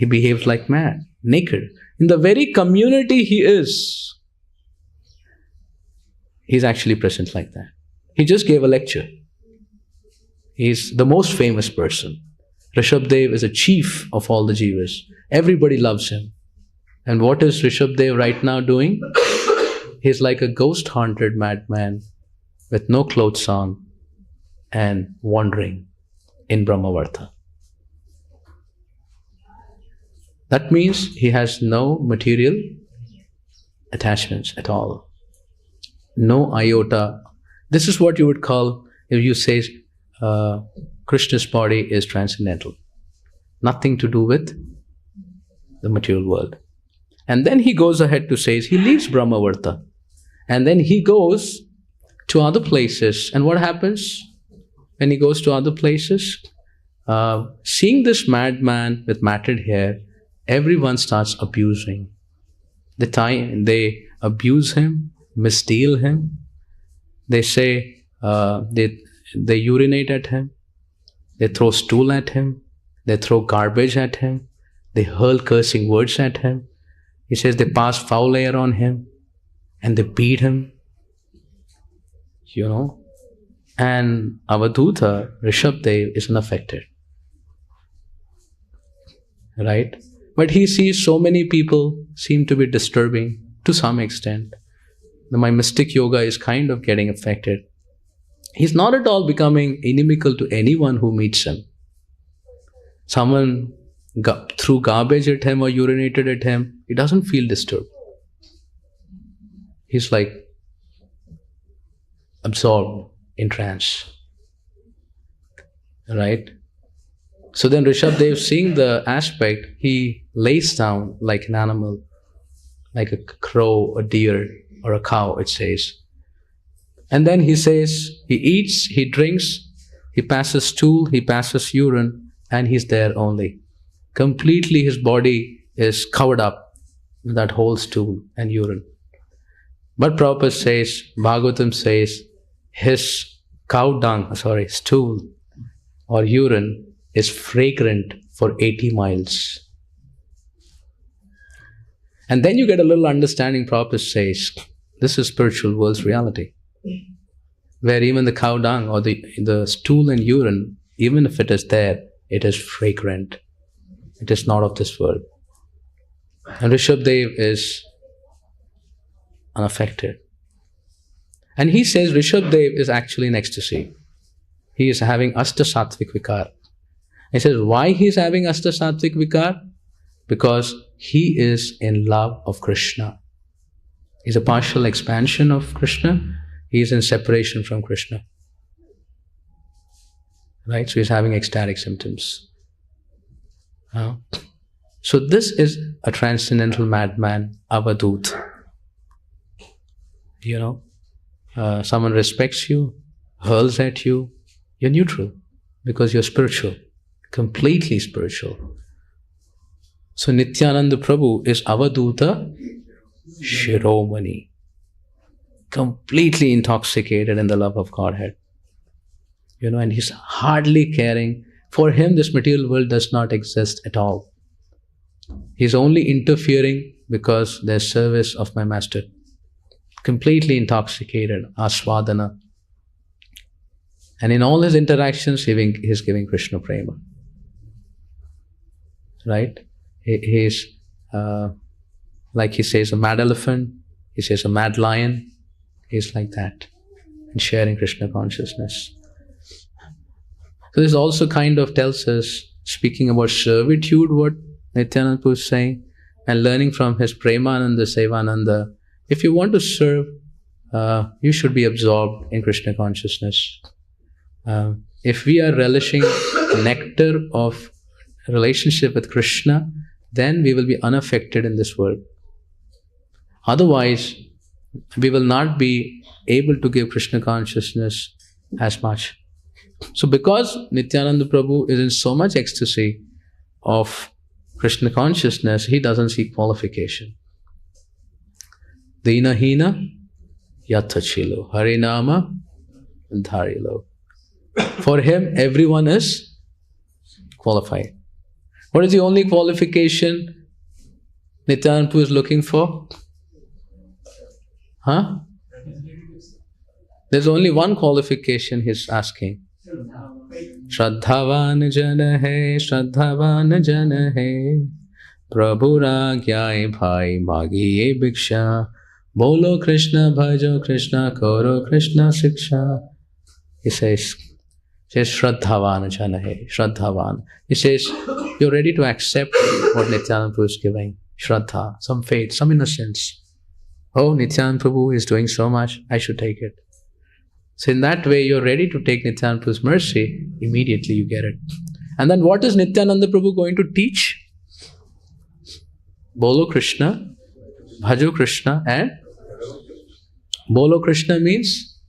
behaves like mad, naked. In the very community he's actually present like that. He just gave a lecture. He's the most famous person. Rishabdev is a chief of all the jivas. Everybody loves him. And what is Rishabdev right now doing? He's like a ghost-haunted madman with no clothes on and wandering in Brahmavarta. That means he has no material attachments at all. No iota. This is what you would call, if you say Krishna's body is transcendental. Nothing to do with the material world. And then he goes ahead to say, he leaves Brahmavarta. And then he goes to other places. And what happens when he goes to other places? Seeing this madman with matted hair, everyone starts abusing. They abuse him, misdeal him. They say, they urinate at him. They throw stool at him. They throw garbage at him. They hurl cursing words at him. He says they pass foul air on him. And they beat him. And Avaduta, Rishabdev, is unaffected. Right? But he sees so many people seem to be disturbing to some extent. My mystic yoga is kind of getting affected. He's not at all becoming inimical to anyone who meets him. Someone threw garbage at him or urinated at him, he doesn't feel disturbed. He's like absorbed in trance. Right? So then Rishabdev, seeing the aspect, he lays down like an animal, like a crow, a deer, or a cow, it says. And then he says, he eats, he drinks, he passes stool, he passes urine, and he's there only. Completely his body is covered up with that whole stool and urine. But Prabhupada says, Bhagavatam says, his stool or urine is fragrant for 80 miles. And then you get a little understanding. Prabhupada says, this is spiritual world's reality. Where even the cow dung or the stool and urine, even if it is there, it is fragrant. It is not of this world. And Rishabdev is unaffected. And he says Rishabdev is actually in ecstasy. He is having Asta Sattvic Vikar. He says, why he is having Asta Sattvic Vikar? Because he is in love of Krishna. He is a partial expansion of Krishna. He is in separation from Krishna. Right? So he is having ecstatic symptoms. So this is a transcendental madman, Avadut. Someone respects you, hurls at you, you're neutral because you're spiritual, completely spiritual. So Nityananda Prabhu is Avaduta Shiromani, completely intoxicated in the love of Godhead. And he's hardly caring. For him, this material world does not exist at all. He's only interfering because there's service of my master. Completely intoxicated, aswadana. And in all his interactions, he's giving Krishna prema. Right? He's, like he says, a mad elephant. He says a mad lion. He's like that. And sharing Krishna consciousness. So this also kind of tells us, speaking about servitude, what Nityananda was saying, and learning from his Premananda, Sevananda. If you want to serve, you should be absorbed in Krishna consciousness. If we are relishing nectar of relationship with Krishna, then we will be unaffected in this world. Otherwise, we will not be able to give Krishna consciousness as much. So because Nityananda Prabhu is in so much ecstasy of Krishna consciousness, he doesn't seek qualification. Dina hina yathachilo harinama dharilo. For him, everyone is qualified. What is the only qualification Nityananda Prabhu is looking for? There's only one qualification he's asking. Shraddhavan jana hai, Shraddhavan jana hai, Prabhu ragyai bhai magiye bhiksha, Bolo Krishna bhajo Krishna koro Krishna siksha. He says Shraddhavan jana hai, Shraddhavan. He says, you're ready to accept what Nityananda Prabhu is giving. Shraddha, some faith, some innocence. Oh, Nityananda Prabhu is doing so much, I should take it. So in that way, you're ready to take Nityananda Prabhu's mercy, immediately you get it. And then what is Nityananda Prabhu going to teach? Bolo Krishna, Bhajo Krishna, and Bolo Krishna means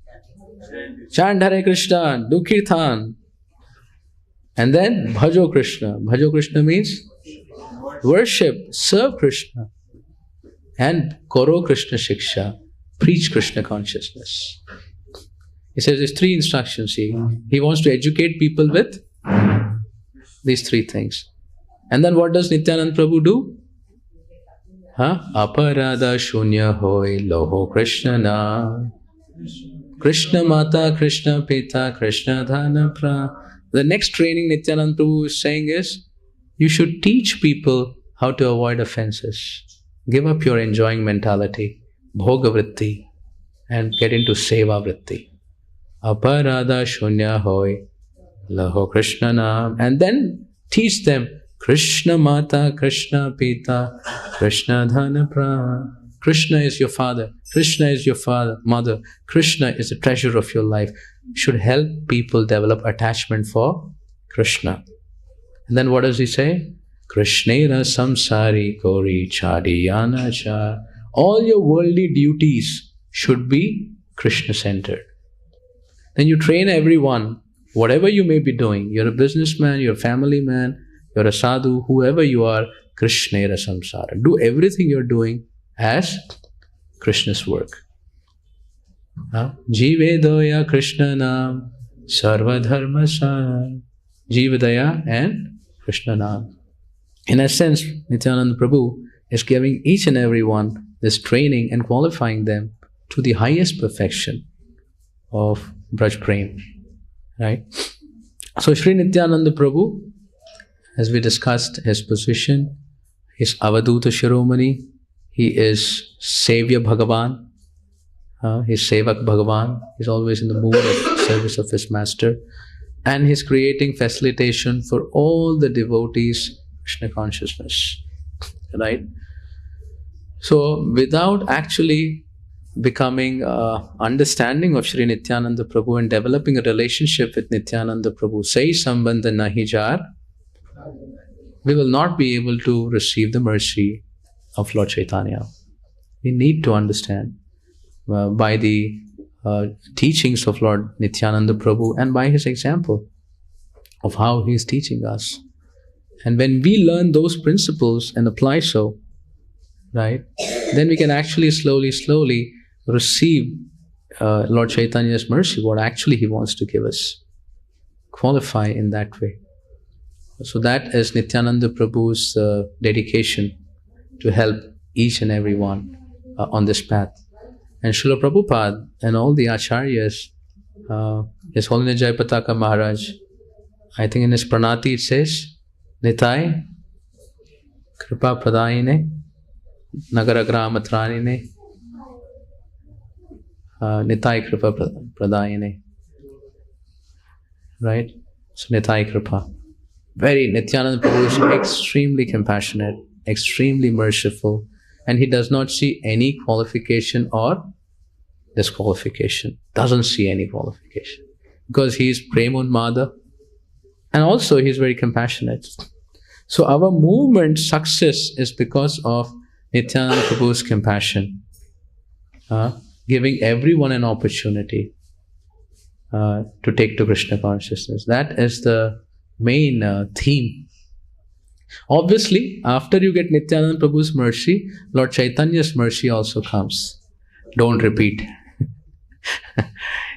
chant Hare Krishna, do Kirtan. And then Bhajo Krishna. Bhajo Krishna means worship, serve Krishna. And Koro Krishna Shiksha, preach Krishna consciousness. He says there's three instructions here. He wants to educate people with these three things. And then what does Nityananda Prabhu do? Aparada shunya hoy loho Krishna na, Krishna mata, Krishna pita, Krishna dhana pra. The next training Nityananda Prabhu is saying is, you should teach people how to avoid offenses. Give up your enjoying mentality, bhoga vritti, and get into seva vritti. Aparada shunya hoy laho Krishna nam. And then teach them Krishna mata, Krishna pita, Krishna dhana pra. Krishna is your father. Krishna is your mother. Krishna is the treasure of your life. You should help people develop attachment for Krishna. And then what does he say? Krishnera samsari kori chadiyana cha. All your worldly duties should be Krishna-centered. Then you train everyone, whatever you may be doing. You're a businessman, you're a family man, you're a sadhu, whoever you are, Krishnera samsara. Do everything you're doing as Krishna's work. Jivedaya Krishna nam sarva dharma sar. Jivedaya and Krishna nam. In essence, Nityananda Prabhu is giving each and every one this training and qualifying them to the highest perfection of Braj Prem. Right? So Sri Nityananda Prabhu, as we discussed his position, is Avaduta Shiromani, he is Savior Bhagavan, he's Sevak Bhagavan, he's always in the mood of service of his master, and he's creating facilitation for all the devotees Krishna consciousness. Right? So without actually becoming understanding of Sri Nityananda Prabhu and developing a relationship with Nityananda Prabhu, Sai Sambandha Nahi Jar, we will not be able to receive the mercy of Lord Chaitanya. We need to understand by the teachings of Lord Nityananda Prabhu and by his example of how he is teaching us. And when we learn those principles and apply so, right, then we can actually slowly receive Lord Chaitanya's mercy, what actually he wants to give us. Qualify in that way. So that is Nityananda Prabhu's dedication to help each and every one on this path. And Srila Prabhupada and all the Acharyas, His Holiness Jayapataka Maharaj, I think in his Pranati it says, Nitai Kripa Pradayine Nagara Gramatrayine Nitai Kripa Pradayine. Right? So Nitai Kripa. Nityananda Prabhu is extremely compassionate, extremely merciful, and he does not see any qualification or disqualification. Doesn't see any qualification. Because he is Premunmada, and also he is very compassionate. So our movement success is because of Nityananda Prabhu's compassion, giving everyone an opportunity to take to Krishna consciousness. That is the main theme. Obviously, after you get Nityananda Prabhu's mercy, Lord Chaitanya's mercy also comes. Don't repeat.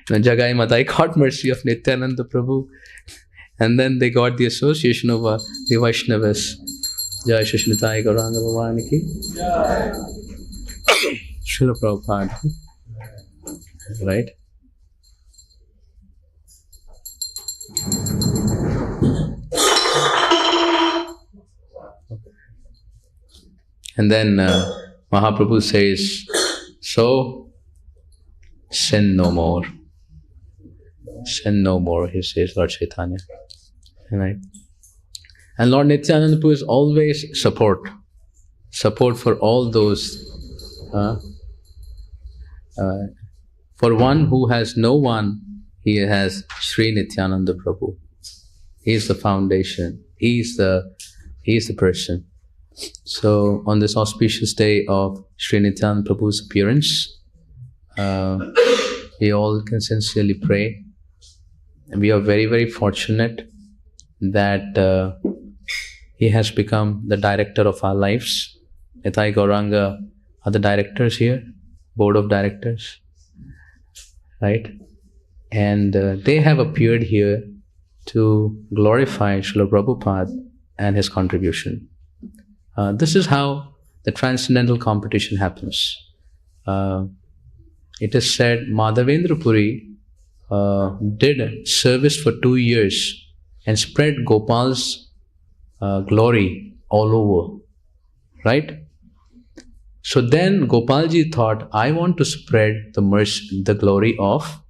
Jagai Madai got mercy of Nityananda Prabhu, and then they got the association of the Vaishnavas. Jai Shri Nitai Gauranga Bhavani ki. Jai. Srila Prabhupada. Right? And then Mahaprabhu says, so sin no more. Sin no more, he says, Lord Chaitanya. Right? And Lord Nityananda Prabhu is always support for all those. For one who has no one, he has Sri Nityananda Prabhu. He is the foundation. He is the person. So on this auspicious day of Sri Nityananda Prabhu's appearance, we all can sincerely pray. And we are very, very fortunate that he has become the director of our lives. Nitai Gauranga are the directors here, board of directors, right? And they have appeared here to glorify Srila Prabhupada and his contribution. This is how the transcendental competition happens. It is said Madhavendra Puri did service for 2 years and spread Gopal's glory all over, right? So then Gopalji thought, I want to spread the glory of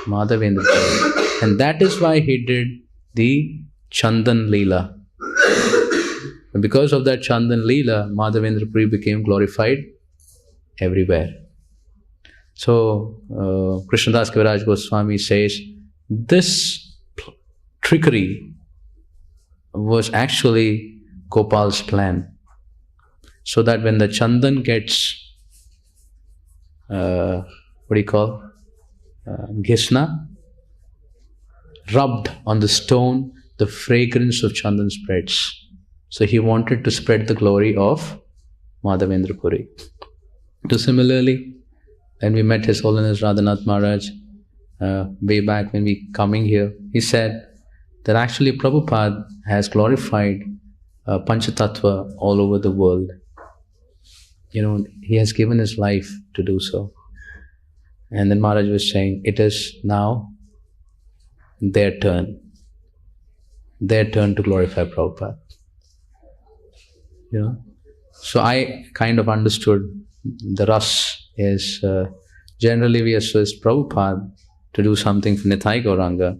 Madhavendra Puri. And that is why he did the Chandan Leela. And because of that Chandan Leela, Madhavendra Puri became glorified everywhere. So, Krishnadas Kaviraj Goswami says, this trickery was actually Gopal's plan. So that when the Chandan gets, Ghisna, rubbed on the stone, the fragrance of Chandan spreads. So he wanted to spread the glory of Madhavendra Puri. So similarly, when we met His Holiness Radhanath Maharaj way back when we coming here, he said that actually Prabhupada has glorified Panchatattva all over the world. he has given his life to do so. And then Maharaj was saying, it is now their turn to glorify Prabhupada. So I kind of understood the ras is generally we assist Prabhupada to do something for Nitai Gauranga,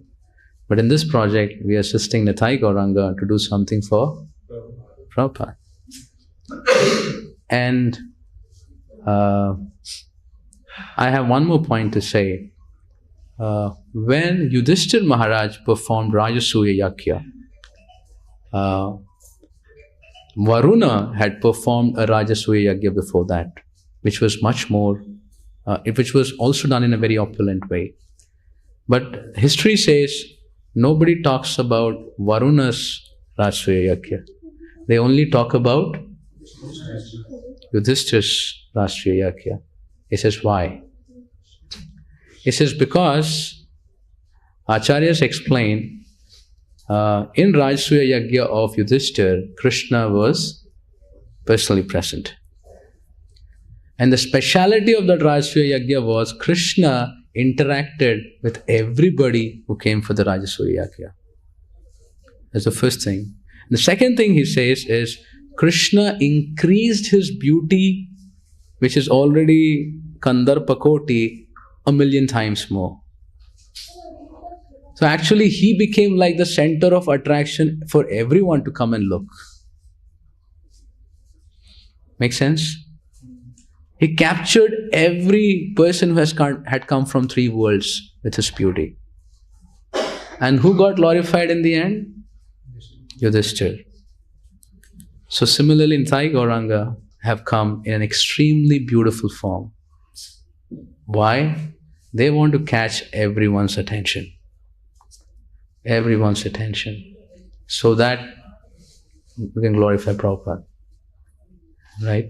but in this project we are assisting Nitai Gauranga to do something for Prabhupada. And I have one more point to say. When Yudhishthira Maharaj performed Rajasuya Yajna, Varuna had performed a Rajasuya Yajna before that, which was much more, which was also done in a very opulent way. But history says nobody talks about Varuna's Rajasuya Yajna. They only talk about Yudhishthira's Rajasuya Yajna. He says, why? He says, because Acharyas explain, in Rajasuya Yajna of Yudhishthira, Krishna was personally present. And the speciality of that Rajasuya Yajna was Krishna interacted with everybody who came for the Rajasuya Yajna. That's the first thing. The second thing he says is, Krishna increased his beauty, which is already Kandarpakoti, 1,000,000 times more. So actually he became like the center of attraction for everyone to come and look. Make sense? He captured every person who had come from 3 worlds with his beauty. And who got glorified in the end? Yudhishthira. So similarly, Nitai Gauranga have come in an extremely beautiful form. Why? They want to catch everyone's attention. Everyone's attention. So that we can glorify Prabhupada. Right?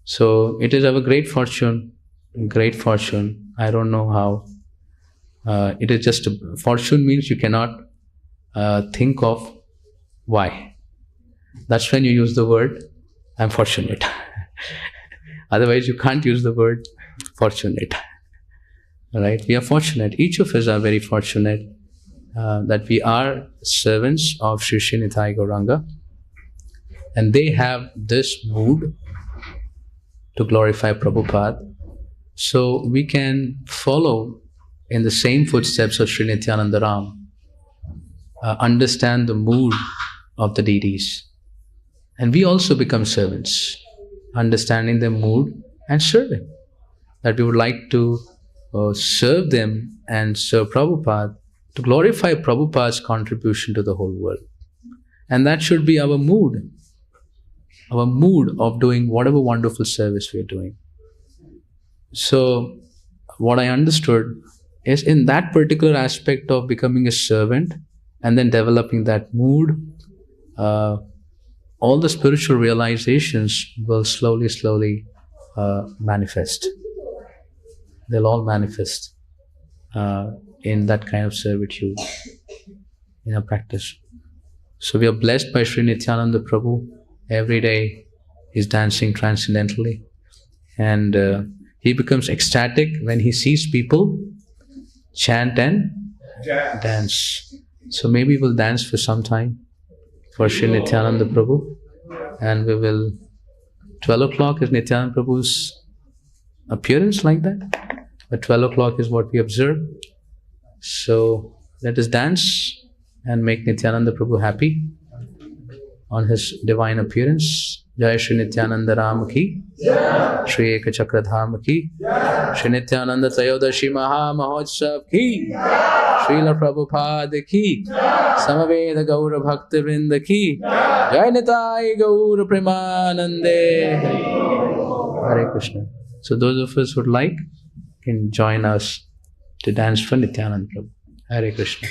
So it is our great fortune. I don't know how. It is just fortune means you cannot think of why. That's when you use the word, I'm fortunate. Otherwise you can't use the word fortunate. Right? We are fortunate. Each of us are very fortunate that we are servants of Sri Sri Nitai Gauranga, and they have this mood to glorify Prabhupada. So we can follow in the same footsteps of Sri Nityananda Ram, understand the mood of the deities. And we also become servants, understanding their mood and serving. That we would like to serve them and serve Prabhupada to glorify Prabhupada's contribution to the whole world. And that should be our mood of doing whatever wonderful service we are doing. So, what I understood is in that particular aspect of becoming a servant and then developing that mood, all the spiritual realizations will slowly manifest. They'll all manifest in that kind of servitude in our practice. So we are blessed by Sri Nityananda Prabhu. Every day he's dancing transcendentally, and he becomes ecstatic when he sees people chant and dance. So maybe we'll dance for some time for Sri Nityananda Prabhu, and we will 12 o'clock is Nityananda Prabhu's appearance, like that. But 12 o'clock is what we observe. So let us dance and make Nityananda Prabhu happy on his divine appearance. Jai Shri Nityananda Ram ki, Shri Eka Chakradham ki, Shri Nityananda Trayodashi Maha Mahotsav ki, Srila Prabhupada ki, Samaveda Gaura Bhakti Vrinda ki, Jai Nitai Gaura Premanande. Hare Krishna. So those of us who would like can join us to dance for Nityananda Prabhu. Hare Krishna.